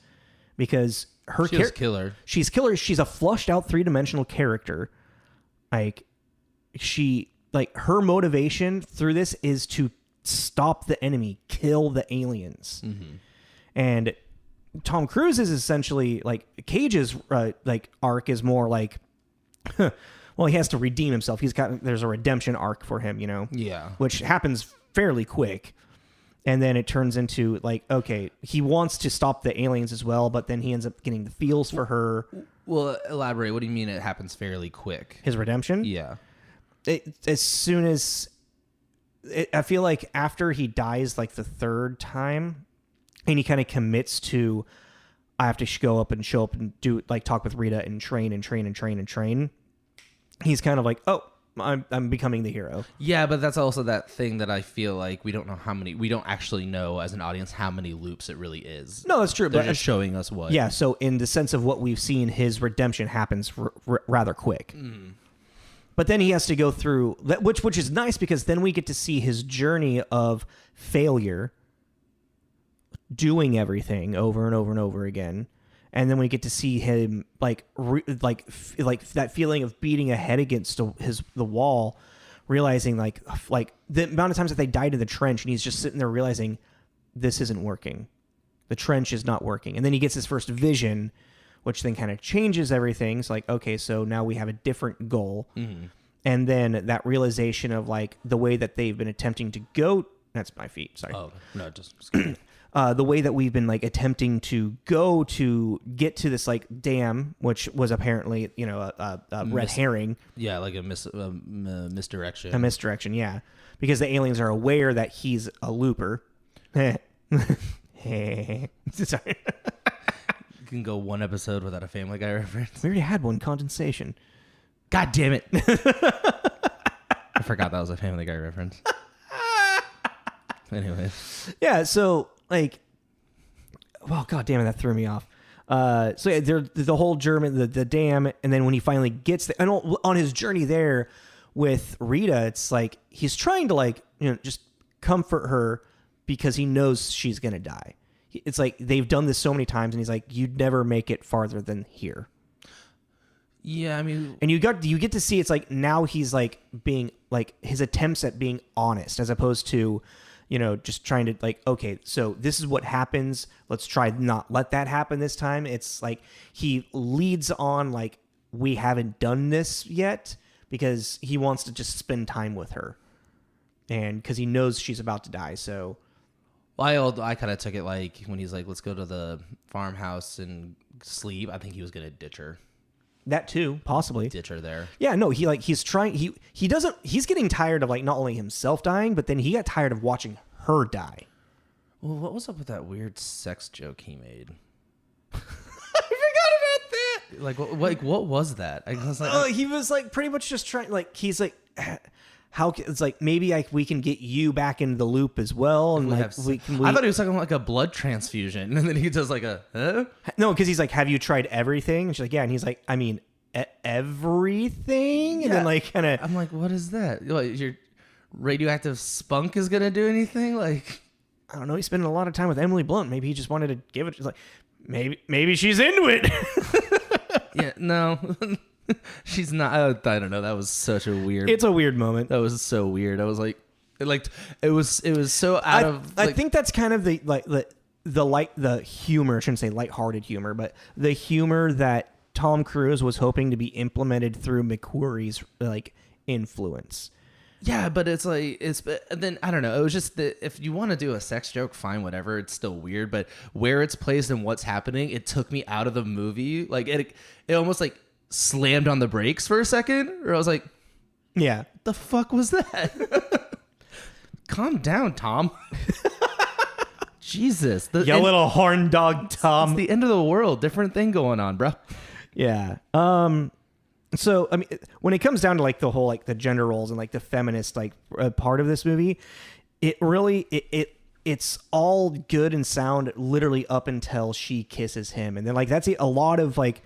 Because she's killer. She's killer. She's a flushed out 3-dimensional character. Like her motivation through this is to stop the enemy, kill the aliens. Mm-hmm. And Tom Cruise is essentially like Cage's arc is more like, well, he has to redeem himself. There's a redemption arc for him, you know? Yeah. Which happens fairly quick. And then it turns into like, okay, he wants to stop the aliens as well, but then he ends up getting the feels for her. Well, elaborate. What do you mean it happens fairly quick? His redemption? Yeah. As soon as I feel like after he dies like the third time and he kind of commits to I have to show up and do like talk with Rita and train, he's kind of like, oh, I'm becoming the hero. Yeah, but that's also that thing that I feel like we don't actually know as an audience how many loops it really is. No, that's true. They're just showing us what. Yeah, so in the sense of what we've seen, his redemption happens rather quick. But then he has to go through that, which is nice because then we get to see his journey of failure, doing everything over and over and over again, and then we get to see him like that feeling of beating a head against the wall, realizing like the amount of times that they died in the trench, and he's just sitting there realizing this isn't working, the trench is not working, and then he gets his first vision, which then kind of changes everything. It's like, okay, so now we have a different goal. Mm-hmm. And then that realization of like the way that they've been attempting to go, that's my feet, sorry. Oh, no, just the way that we've been like attempting to go to get to this like dam, which was apparently, a red herring. Yeah, like a misdirection. A misdirection, yeah. Because the aliens are aware that he's a looper. Sorry. You can go one episode without a Family Guy reference. We already had one, condensation. God damn it. I forgot that was a Family Guy reference. Anyways. Yeah, so, like, well, god damn it, that threw me off. So, yeah, the whole German, the dam, and then when he finally gets there, and on his journey there with Rita, it's like, he's trying to, like, just comfort her because he knows she's going to die. It's like they've done this so many times, and he's like, "You'd never make it farther than here." Yeah, I mean, and you get to see it's like now he's like being like his attempts at being honest, as opposed to, just trying to like, okay, so this is what happens. Let's try not let that happen this time. It's like he leads on like we haven't done this yet because he wants to just spend time with her, and because he knows she's about to die, so. I kind of took it like when he's like, let's go to the farmhouse and sleep. I think he was going to ditch her. That too, possibly. Ditch her there. Yeah, no, he's trying, he's getting tired of like not only himself dying, but then he got tired of watching her die. Well, what was up with that weird sex joke he made? I forgot about that. What was that? I was like, he was like pretty much just trying, like, he's like, how it's like maybe we can get you back into the loop as well, and I thought he was talking like a blood transfusion, and then he does like a huh? No, because he's like, have you tried everything? And she's like, yeah, and he's like, I mean, everything, and then like kind of, I'm like, what is that? Your radioactive spunk is gonna do anything? Like, I don't know. He's spending a lot of time with Emily Blunt. Maybe he just wanted to give it. Like, maybe she's into it. Yeah, no. She's not. I don't know. That was such a weird. It's a weird moment. That was so weird. I was like, it was so out of. I think that's kind of the humor. I shouldn't say lighthearted humor, but the humor that Tom Cruise was hoping to be implemented through McQuarrie's like influence. Yeah, but it's like then I don't know. It was just that if you want to do a sex joke, fine, whatever. It's still weird, but where it's placed and what's happening, it took me out of the movie. Like it almost like slammed on the brakes for a second, or I was like, yeah, what the fuck was that? Calm down, Tom. Jesus. Little horn dog, Tom. It's the end of the world. Different thing going on, bro. Yeah. So, I mean, when it comes down to like the whole, like the gender roles and like the feminist, like part of this movie, it really, it's all good and sound literally up until she kisses him. And then like, that's a lot of like,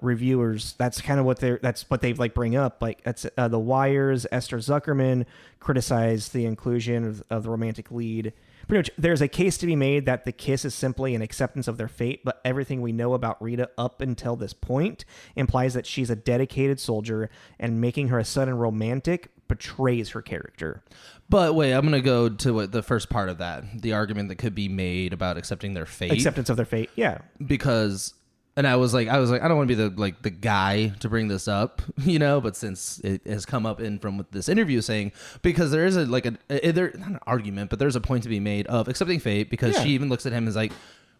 reviewers, that's kind of what they've like bring up, like that's The Wire's Esther Zuckerman criticized the inclusion of the romantic lead. Pretty much, there's a case to be made that the kiss is simply an acceptance of their fate, but everything we know about Rita up until this point implies that she's a dedicated soldier, and making her a sudden romantic betrays her character. But wait, I'm going to go to the first part of that, the argument that could be made about accepting their fate. Acceptance of their fate, yeah. Because... And I was like, I don't want to be the guy to bring this up, but since it has come up from this interview saying, because there is not an argument, but there's a point to be made of accepting fate, because she even looks at him as like,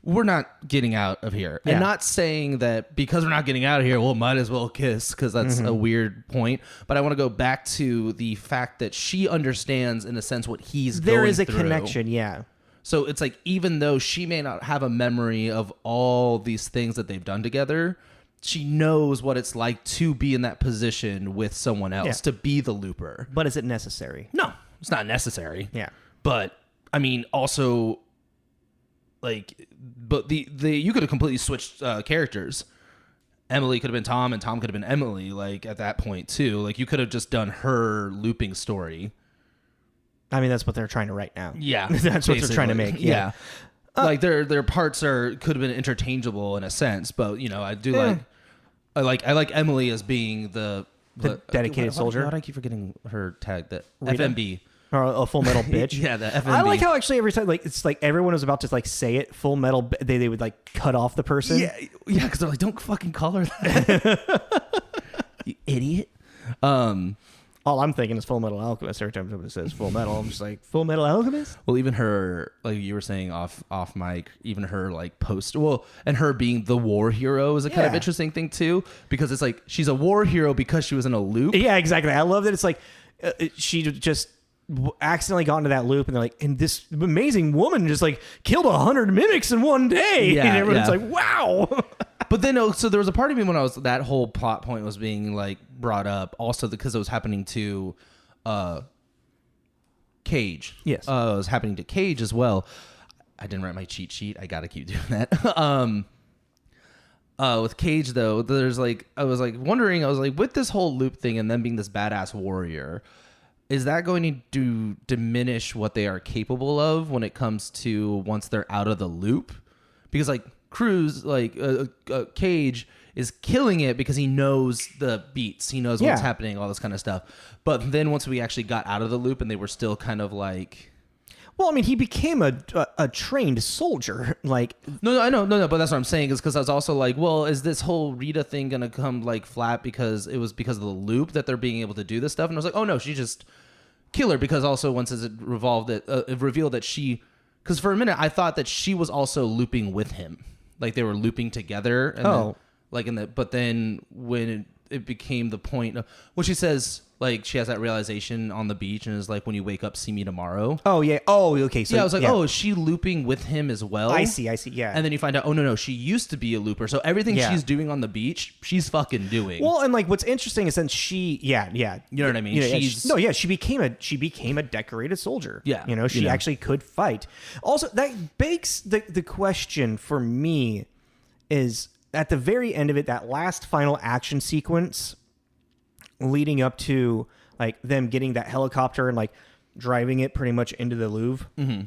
we're not getting out of here. Yeah. And not saying that because we're not getting out of here, well, might as well kiss, because that's a weird point. But I want to go back to the fact that she understands in a sense what he's going through. There is a connection, yeah. So it's like, even though she may not have a memory of all these things that they've done together, she knows what it's like to be in that position with someone else, to be the looper. But is it necessary? No, it's not necessary. Yeah. But, I mean, also, like, but the you could have completely switched characters. Emily could have been Tom and Tom could have been Emily, like at that point too. Like you could have just done her looping story. I mean, that's what they're trying to write now. Yeah. That's what they're trying to make. Yeah. Like their parts could have been interchangeable in a sense, but you know, I like Emily as being the dedicated soldier. Why do I keep forgetting her tag? The Rita? FMB. Or a Full Metal Bitch. Yeah, the FMB. I like how actually every time, like, it's like everyone was about to like say it, Full Metal, they would like cut off the person. Yeah, because they're like, don't fucking call her that. You idiot. All I'm thinking is Full Metal Alchemist. Every time somebody says Full Metal, I'm just like, Full Metal Alchemist? Well, even her, like you were saying off mic, even her like and her being the war hero is a kind of interesting thing too, because it's like she's a war hero because she was in a loop. Yeah, exactly. I love that it's like she just accidentally got into that loop, and they're like, and this amazing woman just like killed 100 mimics in one day. Yeah, and everyone's yeah. like, wow. But then, so there was a part of me when that whole plot point was being like brought up, also because it was happening to Cage. Yes, it was happening to Cage as well. I didn't write my cheat sheet. I gotta keep doing that. With Cage though, I was like, with this whole loop thing and them being this badass warrior, is that going to diminish what they are capable of when it comes to once they're out of the loop? Because like Cruz, like Cage is killing it because he knows the beats, he knows what's happening, all this kind of stuff. But then once we actually got out of the loop and they were still kind of like, well, I mean, he became a trained soldier. Like, no, I know, no, but that's what I'm saying is because I was also like, well, is this whole Rita thing gonna come like flat because it was because of the loop that they're being able to do this stuff? And I was like, oh no, she just killer, because also once it revealed that she, because for a minute I thought that she was also looping with him, like they were looping together. And but then when it became the point of when she says, like, she has that realization on the beach and is like, when you wake up, see me tomorrow. Oh, yeah. Oh, okay. So, yeah, I was like, oh, is she looping with him as well? I see. Yeah. And then you find out, oh, no, she used to be a looper. So everything she's doing on the beach, she's fucking doing. Well, and like what's interesting is that she, You know what I mean? She became a decorated soldier. Yeah. You know, she actually could fight. Also, that begs the question for me is at the very end of it, that last final action sequence leading up to like them getting that helicopter and like driving it pretty much into the Louvre. Mm-hmm.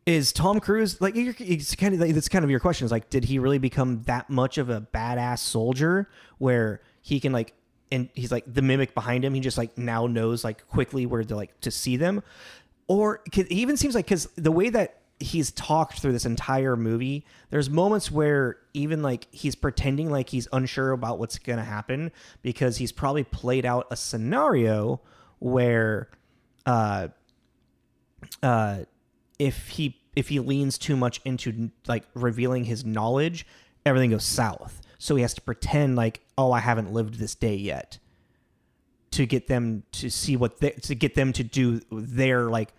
Is Tom Cruise like? It's kind of your question. Is like, did he really become that much of a badass soldier where he can like, and he's like the mimic behind him, he just like now knows like quickly where to see them, or it even seems like, because the way that he's talked through this entire movie, there's moments where even like he's pretending like he's unsure about what's going to happen because he's probably played out a scenario where if he leans too much into like revealing his knowledge, everything goes south. So he has to pretend like, oh, I haven't lived this day yet, to get them to see to get them to do their like,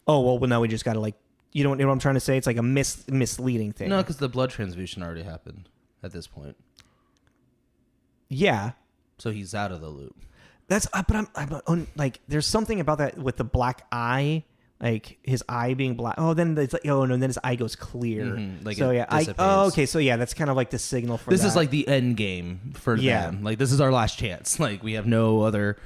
oh, well now we just got to like, you know what I'm trying to say? It's like a misleading thing. No, because the blood transfusion already happened at this point. Yeah. So he's out of the loop. That's, but I'm like, there's something about that with the black eye, like his eye being black. Oh, then it's like, oh no, and then his eye goes clear. Mm-hmm. Like so yeah, okay, so yeah, that's kind of like the signal for this that. Is like the end game for them. Like this is our last chance. Like we have no other.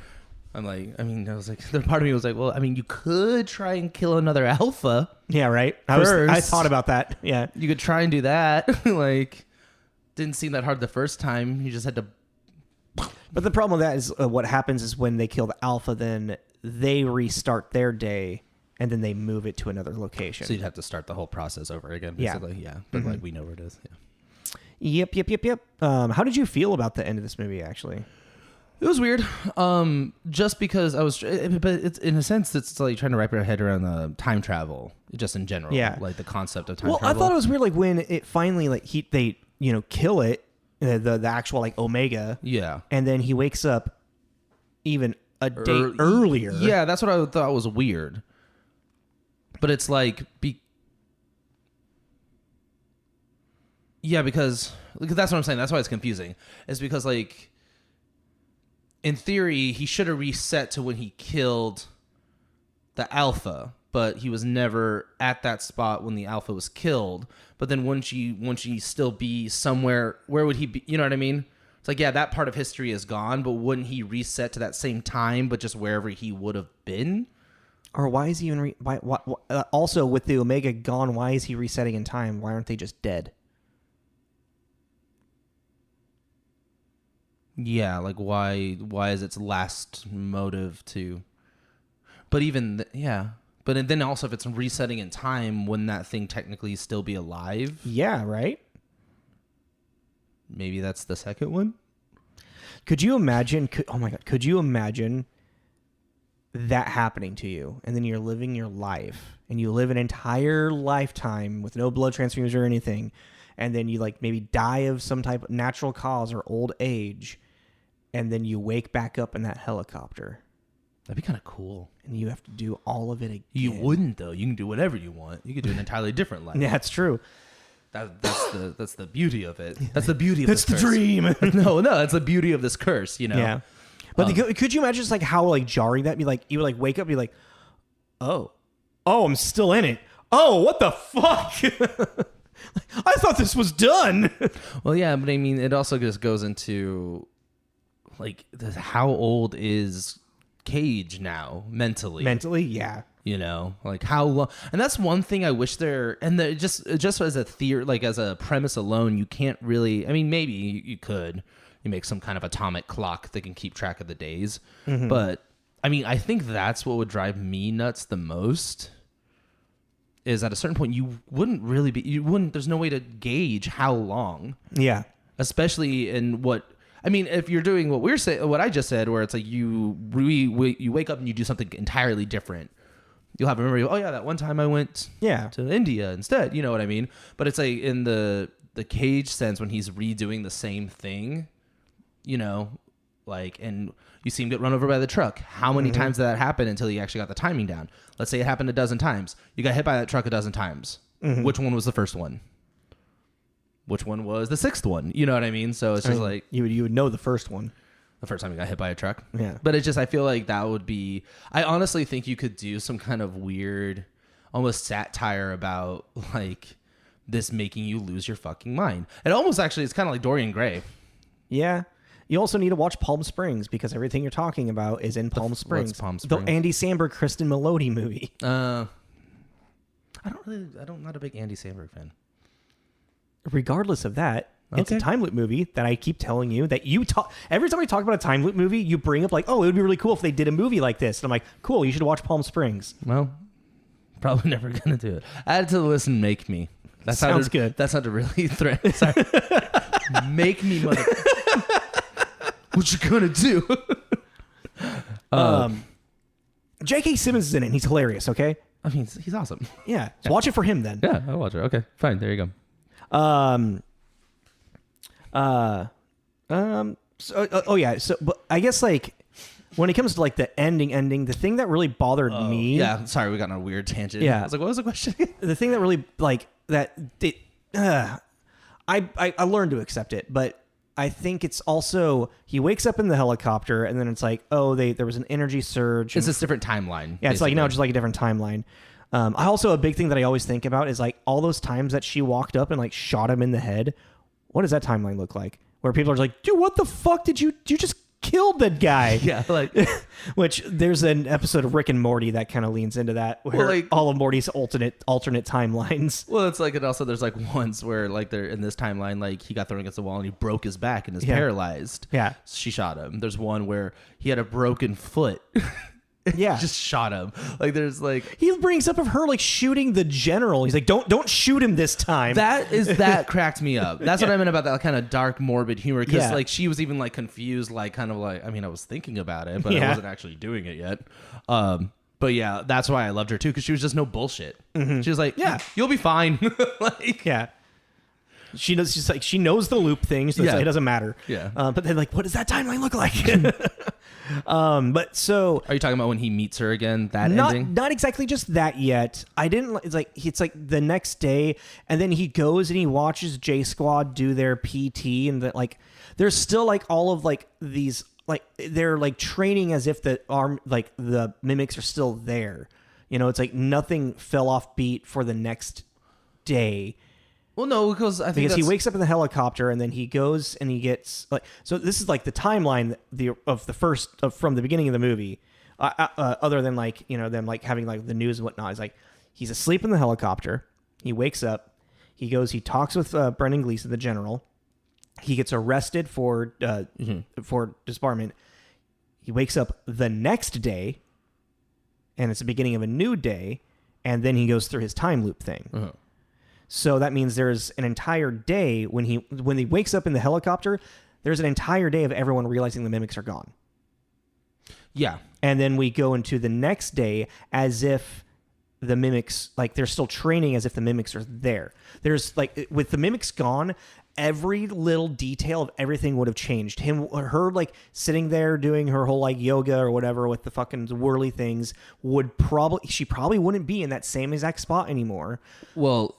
I'm like, I mean, I was like, the part of me was like, well, I mean, you could try and kill another alpha. Yeah, right. I thought about that. Yeah, you could try and do that. Like, didn't seem that hard the first time. You just had to. But the problem with that is what happens is when they kill the alpha, then they restart their day, and then they move it to another location. So you'd have to start the whole process over again, basically. Yeah. But like we know where it is. Yeah. Yep. How did you feel about the end of this movie? Actually. It was weird, just because but it's in a sense it's like trying to wrap your head around the time travel, just in general. Yeah, like the concept of time travel. Well, I thought it was weird, like when it finally like they kill it, the actual like Omega. Yeah, and then he wakes up even a day earlier. Yeah, that's what I thought was weird. But it's like because that's what I'm saying. That's why it's confusing. It's because like, in theory, he should have reset to when he killed the alpha, but he was never at that spot when the Alpha was killed. But then wouldn't she still be somewhere? Where would he be? You know what I mean? It's like, yeah, that part of history is gone, but wouldn't he reset to that same time, but just wherever he would have been? Or why is he even... also, with the Omega gone, why is he resetting in time? Why aren't they just dead? Yeah, like why is its last motive to... But even... yeah. But then also, if it's resetting in time, wouldn't that thing technically still be alive? Yeah, right? Maybe that's the second one? Could you imagine... oh my God. Could you imagine that happening to you? And then you're living your life. And you live an entire lifetime with no blood transfusions or anything. And then you like maybe die of some type of natural cause or old age. And then you wake back up in that helicopter. That'd be kind of cool. And you have to do all of it again. You wouldn't, though. You can do whatever you want. You could do an entirely different life. Yeah, that's true. That's the beauty of it. That's the beauty of this curse. That's the dream. No, that's the beauty of this curse, you know? Yeah. But could you imagine just like how like jarring that be? Like you would like wake up and be like, oh, I'm still in it. Oh, what the fuck? I thought this was done. Well, yeah, but I mean, it also just goes into like how old is Cage now mentally? Mentally, yeah. You know, like how long? And that's one thing I wish just as a theory, like as a premise alone, you can't really. I mean, maybe you could. You make some kind of atomic clock that can keep track of the days. Mm-hmm. But I mean, I think that's what would drive me nuts the most. Is at a certain point there's no way to gauge how long. Yeah. Especially in if you're doing what I just said, where it's like you wake up and you do something entirely different. You'll have a memory of, oh yeah, that one time I went to India instead. You know what I mean? But it's like in the Cage sense, when he's redoing the same thing, you know, like, and you see him get run over by the truck. How many times did that happen until he actually got the timing down? Let's say it happened a dozen times. You got hit by that truck a dozen times. Mm-hmm. Which one was the first one? Which one was the sixth one? You know what I mean? So it's just like... You would know the first one. The first time you got hit by a truck? Yeah. But it's just, I feel like that would be... I honestly think you could do some kind of weird, almost satire about, like, this making you lose your fucking mind. It almost actually, it's kind of like Dorian Gray. Yeah. You also need to watch Palm Springs, because everything you're talking about is in Palm Springs. What's Palm Springs? The Andy Samberg, Kristen Melody movie. I'm not a big Andy Samberg fan. Regardless of that, it's a time loop movie that I keep telling you that every time we talk about a time loop movie, you bring up like, oh, it would be really cool if they did a movie like this. And I'm like, cool, you should watch Palm Springs. Well, probably never going to do it. Add to the list and make me. That sounds good. That sounded really threatening. Sorry. Make me, mother. What you gonna do? J.K. Simmons is in it. And he's hilarious. Okay. I mean, he's awesome. Yeah. So watch it for him then. Yeah, I'll watch it. Okay, fine. There you go. So, but I guess like when it comes to like the ending, the thing that really bothered me. Yeah. Sorry, we got on a weird tangent. Yeah. I was like, what was the question? The thing that really like that I learned to accept it, but I think it's also he wakes up in the helicopter and then it's like, oh, there was an energy surge. It's a different timeline. Yeah, it's like just like a different timeline. I also, a big thing that I always think about is like all those times that she walked up and like shot him in the head. What does that timeline look like? Where people are like, dude, what the fuck did you just killed that guy? Yeah, like which there's an episode of Rick and Morty that kind of leans into that, where like all of Morty's alternate timelines. Well, it's like, and also there's like ones where like they're in this timeline, like he got thrown against the wall and he broke his back and is paralyzed. Yeah, she shot him. There's one where he had a broken foot. Yeah, just shot him. Like there's like he brings up of her like shooting the general. He's like, don't shoot him this time. That cracked me up. That's what I meant about that kind of dark, morbid humor. Because like she was even like confused, like kind of like, I mean, I was thinking about it, but I wasn't actually doing it yet. But yeah, that's why I loved her too, because she was just no bullshit. Mm-hmm. She was like, yeah, you'll be fine. Like, yeah. She knows. She's like, she knows the loop thing, so it doesn't matter. Yeah. But then, like, what does that timeline look like? But so, are you talking about when he meets her again? That ending? Not exactly just that yet. I didn't. It's like the next day, and then he goes and he watches J Squad do their PT, and that like there's still like all of like these like they're like training as if the mimics are still there. You know, it's like nothing fell off beat for the next day. Well, no, because he wakes up in the helicopter and then he goes and he gets like, so this is like the timeline from the beginning of the movie, other than like, you know, them like having like the news and whatnot. Is like he's asleep in the helicopter. He wakes up. He talks with Brendan Gleason, the general. He gets arrested for disbarment. He wakes up the next day, and it's the beginning of a new day, and then he goes through his time loop thing. Uh-huh. So that means there's an entire day when he wakes up in the helicopter, there's an entire day of everyone realizing the mimics are gone. Yeah. And then we go into the next day as if the mimics, like they're still training as if the mimics are there. There's like, with the mimics gone, every little detail of everything would have changed. Her like sitting there doing her whole like yoga or whatever with the fucking whirly things she probably wouldn't be in that same exact spot anymore. Well,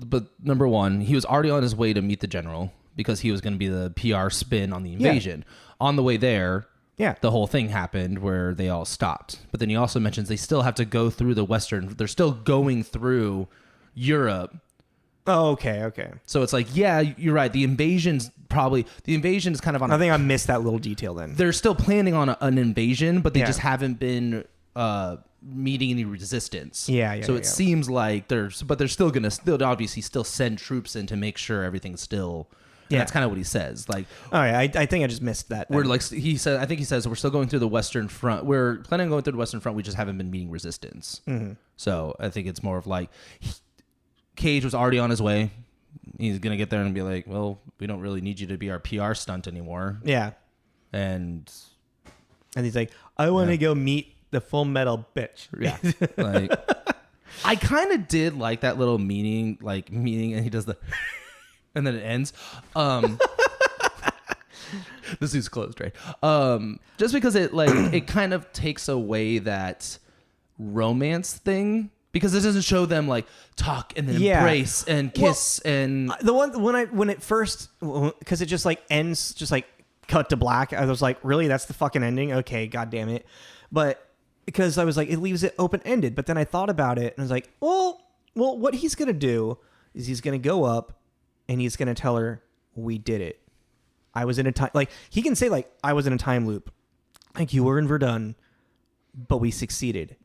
but number one, he was already on his way to meet the general because he was going to be the PR spin on the invasion. Yeah. On the way there, the whole thing happened where they all stopped. But then he also mentions they still have to go through they're still going through Europe. Oh, okay. So it's like, yeah, you're right. The invasion is kind of on. I think I missed that little detail then. They're still planning on an invasion, but they just haven't been meeting any resistance. Yeah. So it seems like they're still going to obviously still send troops in to make sure everything's still. Yeah, that's kind of what he says. Like, oh yeah, I think I just missed that. We're like he says we're still going through the Western Front. We're planning on going through the Western Front. We just haven't been meeting resistance. Mm-hmm. So I think it's more of like. Cage was already on his way. He's going to get there and be like, well, we don't really need you to be our PR stunt anymore. Yeah. And he's like, I want to go meet the Full Metal bitch. Yeah. Like, I kind of did like that little meeting, and he does the, and then it ends. This is closed, right? Just because it kind of takes away that romance thing. Because it doesn't show them like talk and then embrace and kiss and the one when it first, because it just like ends just like cut to black. I was like, really, that's the fucking ending? Okay, god damn it. But because I was like, it leaves it open ended. But then I thought about it and I was like, well, what he's gonna do is he's gonna go up and he's gonna tell her we did it. I was in a time, like he can say like I was in a time loop, like you were in Verdun, but we succeeded,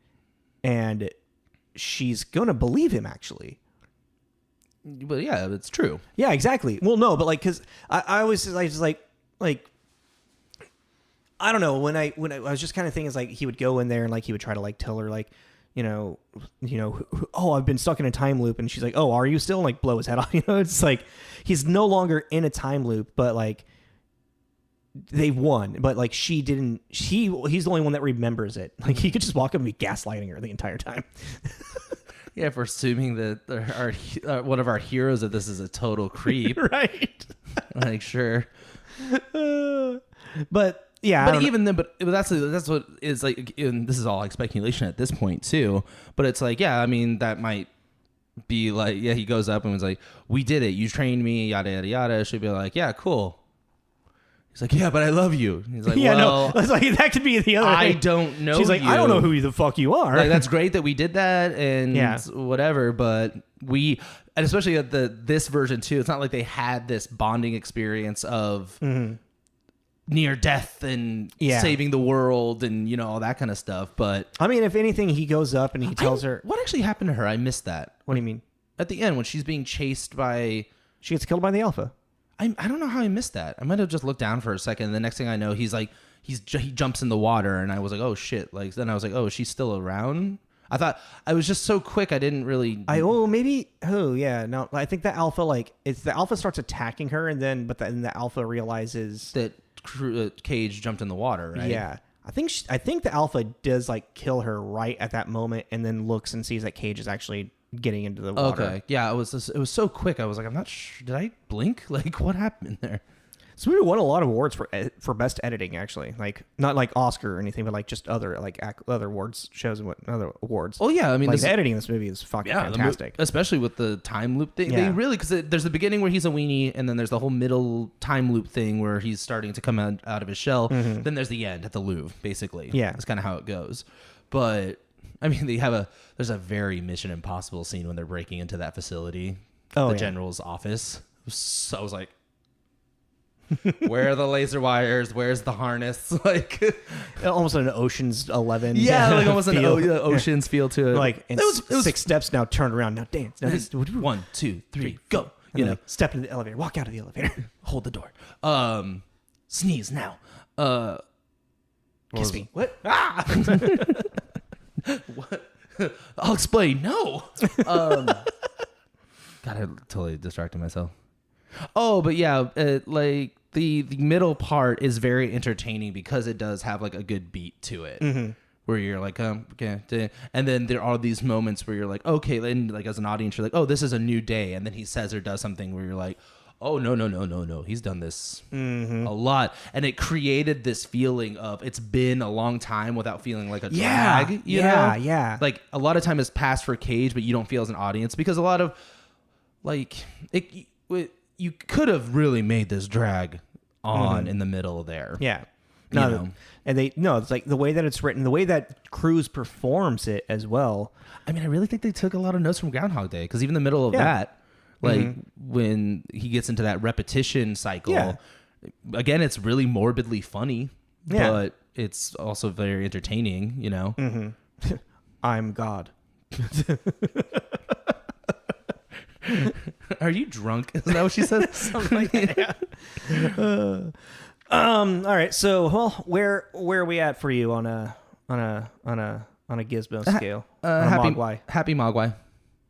and she's gonna believe him actually. But yeah, it's true. Yeah, exactly. Well, no, but like, cause I was just like I don't know, when I was just kind of thinking is like he would go in there and like he would try to like tell her like, you know, oh, I've been stuck in a time loop, and she's like, oh, are you still? And like blow his head off. You know, it's like he's no longer in a time loop, but like they won, but like she didn't. He's the only one that remembers it. Like he could just walk up and be gaslighting her the entire time. Yeah, if we're assuming that our one of our heroes of this is a total creep, right? Like sure, but yeah. But even then, but that's what is like. And this is all like speculation at this point too. But it's like, yeah, I mean that might be like, yeah, he goes up and was like, we did it. You trained me, yada yada yada. She'd be like, yeah, cool. He's like, yeah, but I love you. He's like, yeah, well, no. It's like, that could be the other I thing. don't know. She's like, you. I don't know who the fuck you are. Like, that's great that we did that and whatever, but and especially at this version too, it's not like they had this bonding experience of near death and saving the world and, you know, all that kind of stuff. But I mean, if anything, he goes up and he tells her. What actually happened to her? I missed that. What do you mean? At the end, when she's being chased by. She gets killed by the Alpha. I don't know how I missed that. I might have just looked down for a second. And the next thing I know, he jumps in the water, and I was like, oh shit! Like then I was like, oh, she's still around. I thought I was just so quick. I didn't really. No. I think the Alpha the Alpha starts attacking her, and then then the Alpha realizes that Cage jumped in the water. Right? Yeah. I think the Alpha does like kill her right at that moment, and then looks and sees that Cage is actually getting into the water. Okay. Yeah, it was so quick. I was like, I'm not sure. Did I blink? Like, what happened there? This movie won a lot of awards for best editing, actually. Like, not like Oscar or anything, but like just other awards, shows and other awards. Oh yeah, I mean, like the editing in this movie is fucking fantastic, especially with the time loop thing. Yeah. They really, because there's the beginning where he's a weenie, and then there's the whole middle time loop thing where he's starting to come out of his shell. Mm-hmm. Then there's the end at the Louvre, basically. Yeah, that's kind of how it goes. But I mean, there's a very Mission Impossible scene when they're breaking into that facility, the general's office. So I was like, where are the laser wires? Where's the harness? Like almost an Ocean's 11. Yeah, like almost feel. an Ocean's feel to it. Like it was 6 steps now. Turn around now. Dance. Now, 1, 2, 3, go. You know, like, step into the elevator. Walk out of the elevator. Hold the door. Sneeze now. Kiss me. What? What? I'll explain. No. God, I totally distracted myself. Oh, but yeah, like the middle part is very entertaining because it does have like a good beat to it, where you're like, okay, and then there are these moments where you're like, okay, then like as an audience, you're like, oh, this is a new day, and then he says or does something where you're like, oh no, he's done this a lot, and it created this feeling of it's been a long time without feeling like a drag. You know? Yeah. Like a lot of time has passed for Cage, but you don't feel as an audience because a lot of like you could have really made this drag on in the middle there. Yeah. No, it's like the way that it's written, the way that Cruise performs it as well. I mean, I really think they took a lot of notes from Groundhog Day because even the middle of that, like when he gets into that repetition cycle, again, it's really morbidly funny, but it's also very entertaining, you know? I'm God. Are you drunk? Isn't that what she said? Something like that. All right. So, well, where are we at for you on a Gizmo scale? Happy Maguire.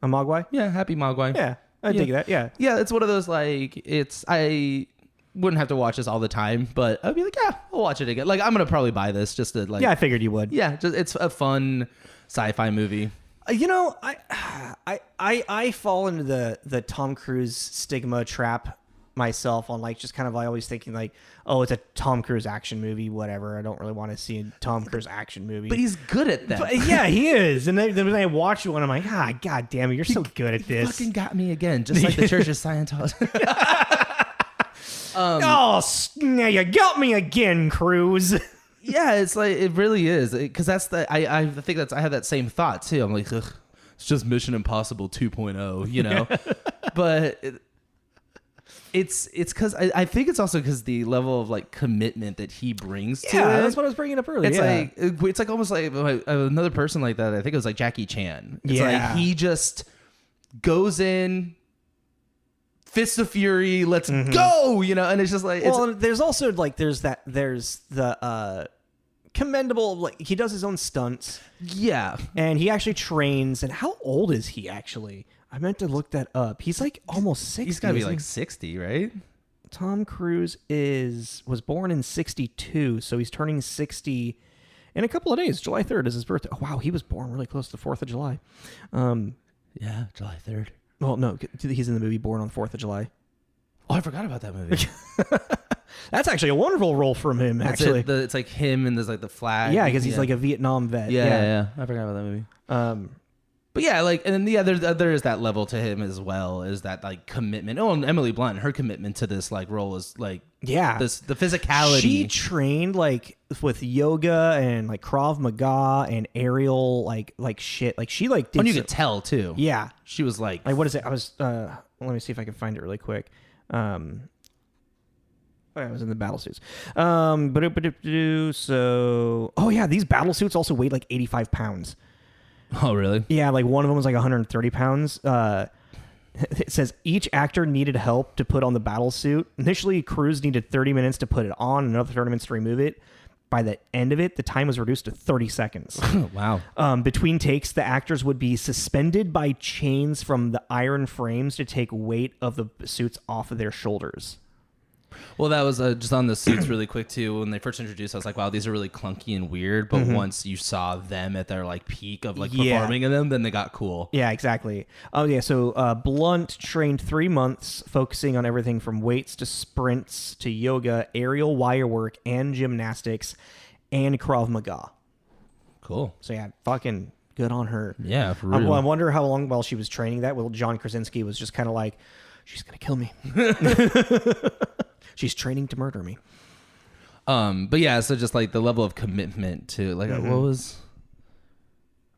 A Maguire? Yeah, happy Maguire. Yeah, I dig that. Yeah. Yeah, it's one of those like I wouldn't have to watch this all the time, but I'd be like, yeah, I'll watch it again. Like I'm gonna probably buy this just to like. Yeah, I figured you would. Yeah, just it's a fun sci-fi movie. You know, I fall into the Tom Cruise stigma trap myself on like just kind of always thinking like, oh, it's a Tom Cruise action movie, whatever. I don't really want to see a Tom Cruise action movie. But he's good at that. But, yeah, he is. And then when I watch it, and I'm like, God damn it, you're so good at this. Fucking got me again, just like the Church of Scientology. Now you got me again, Cruise. Yeah, it's like it really is because that's I think I have that same thought too. I'm like, ugh, it's just Mission Impossible 2.0, you know. But it's because I think it's also because the level of like commitment that he brings to it. Yeah, that's what I was bringing up earlier. It's like almost like another person like that. I think it was like Jackie Chan. It's like he just goes in. Fist of Fury, let's go, you know, and it's just like there's also like there's the commendable, like he does his own stunts, and he actually trains. And how old is he actually? I meant to look that up. He's like almost 60. He's gotta be like 60, right? Tom Cruise was born in 62, so he's turning 60 in a couple of days. July 3rd is his birthday. Oh wow, he was born really close to the 4th of July. Yeah, July 3rd. Well, no, he's in the movie Born on 4th of July. Oh, I forgot about that movie. That's actually a wonderful role from him, actually. It's like him and there's like the flag. Yeah, because he's like a Vietnam vet. Yeah. I forgot about that movie. But yeah, like, and then there is that level to him as well, is that like commitment. Oh, and Emily Blunt, her commitment to this like role is like, the physicality. She trained like with yoga and like Krav Maga and aerial like shit. Like she like did. And you could tell too. Yeah, she was like what is it? I was let me see if I can find it really quick. I was in the battle suits. So these battle suits also weighed like 85 pounds. Oh, really? Yeah, like one of them was like 130 pounds. It says each actor needed help to put on the battle suit. Initially, Cruise needed 30 minutes to put it on, another 30 minutes to remove it. By the end of it, the time was reduced to 30 seconds. Wow. Between takes, the actors would be suspended by chains from the iron frames to take weight of the suits off of their shoulders. Well, that was just on the suits really quick too. When they first introduced, I was like, "Wow, these are really clunky and weird." But once you saw them at their like peak of like performing in them, then they got cool. Yeah, exactly. Oh yeah, so Blunt trained 3 months, focusing on everything from weights to sprints to yoga, aerial wire work, and gymnastics, and Krav Maga. Cool. So yeah, fucking good on her. Yeah, for real. I wonder how long while she was training that. Well, John Krasinski was just kind of like, "She's gonna kill me." She's training to murder me. But yeah, so just like the level of commitment to like what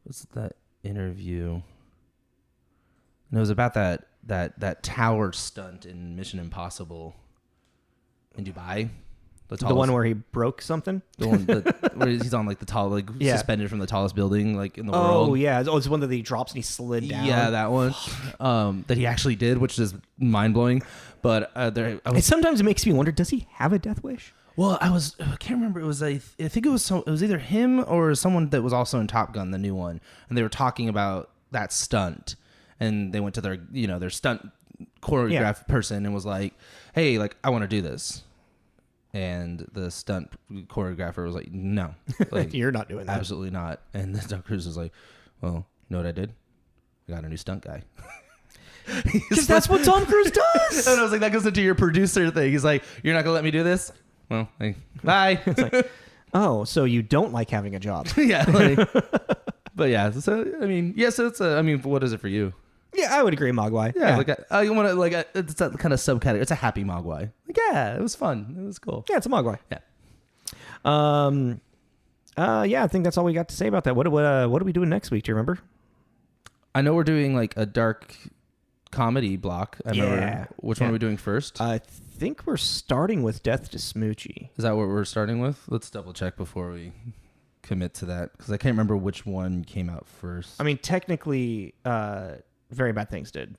what's that interview? And it was about that tower stunt in Mission Impossible in Dubai. The one where he broke something? The one where he's on like the tall, like suspended from the tallest building like in the world. Oh yeah, it's one that he drops and he slid down. Yeah, that one. That he actually did, which is mind blowing. But sometimes it makes me wonder: does he have a death wish? Well, I can't remember. It was I think it was either him or someone that was also in Top Gun, the new one, and they were talking about that stunt, and they went to their stunt choreographed person and was like, "Hey, like I want to do this," and the stunt choreographer was like, "No, like, you're not doing that. Absolutely not." And then Tom Cruise was like, "Well, you know what I did? I got a new stunt guy." Because that's what Tom Cruise does. And I was like, that goes into your producer thing. He's like, "You're not gonna let me do this? Well, like, bye." It's like, oh, so you don't like having a job? Yeah. But yeah, so I mean, so it's what is it for you? Yeah, I would agree, Maguire. Yeah, like you want to it's that kind of subcategory. It's a happy Maguire. Like, yeah, it was fun. It was cool. Yeah, it's a Maguire. Yeah. Yeah, I think that's all we got to say about that. What are we doing next week? Do you remember? I know we're doing like a dark comedy block. I remember. Which one are we doing first? I think we're starting with Death to Smoochie. Is that what we're starting with? Let's double check before we commit to that, because I can't remember which one came out first. I mean, technically, Very Bad Things did.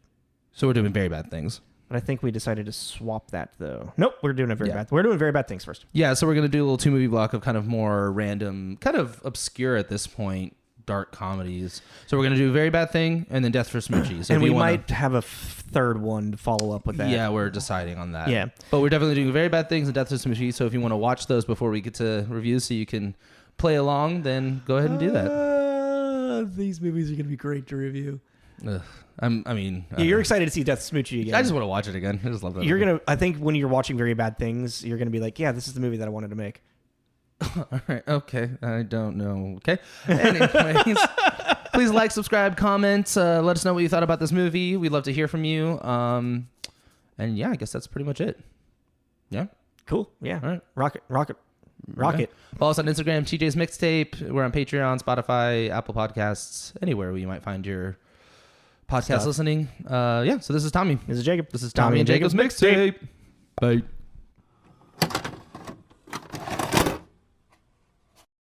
So we're doing Very Bad Things. But I think we decided to swap that, though. Nope, we're doing We're doing Very Bad Things first. Yeah, so we're going to do a little 2-movie block of kind of more random, kind of obscure at this point, dark comedies. So we're going to do Very Bad Thing and then Death for Smoochie. So and we might have a third one to follow up with that. Yeah, we're deciding on that. Yeah. But we're definitely doing Very Bad Things and Death for Smoochie. So if you want to watch those before we get to reviews so you can play along, then go ahead and do that. These movies are going to be great to review. You're excited to see Death Smoochie again. I just want to watch it again. I just love that. I think when you're watching Very Bad Things, you're gonna be like, yeah, this is the movie that I wanted to make. All right. Okay. I don't know. Okay. Anyways, please like, subscribe, comment. Let us know what you thought about this movie. We'd love to hear from you. And yeah, I guess that's pretty much it. Yeah. Cool. Yeah. All right. Rocket. Okay. Follow us on Instagram, TJ's Mixtape. We're on Patreon, Spotify, Apple Podcasts, anywhere where you might find your podcast listening. So this is Tommy. This is Jacob. This is Tommy and Jacob's Mixtape. Bye.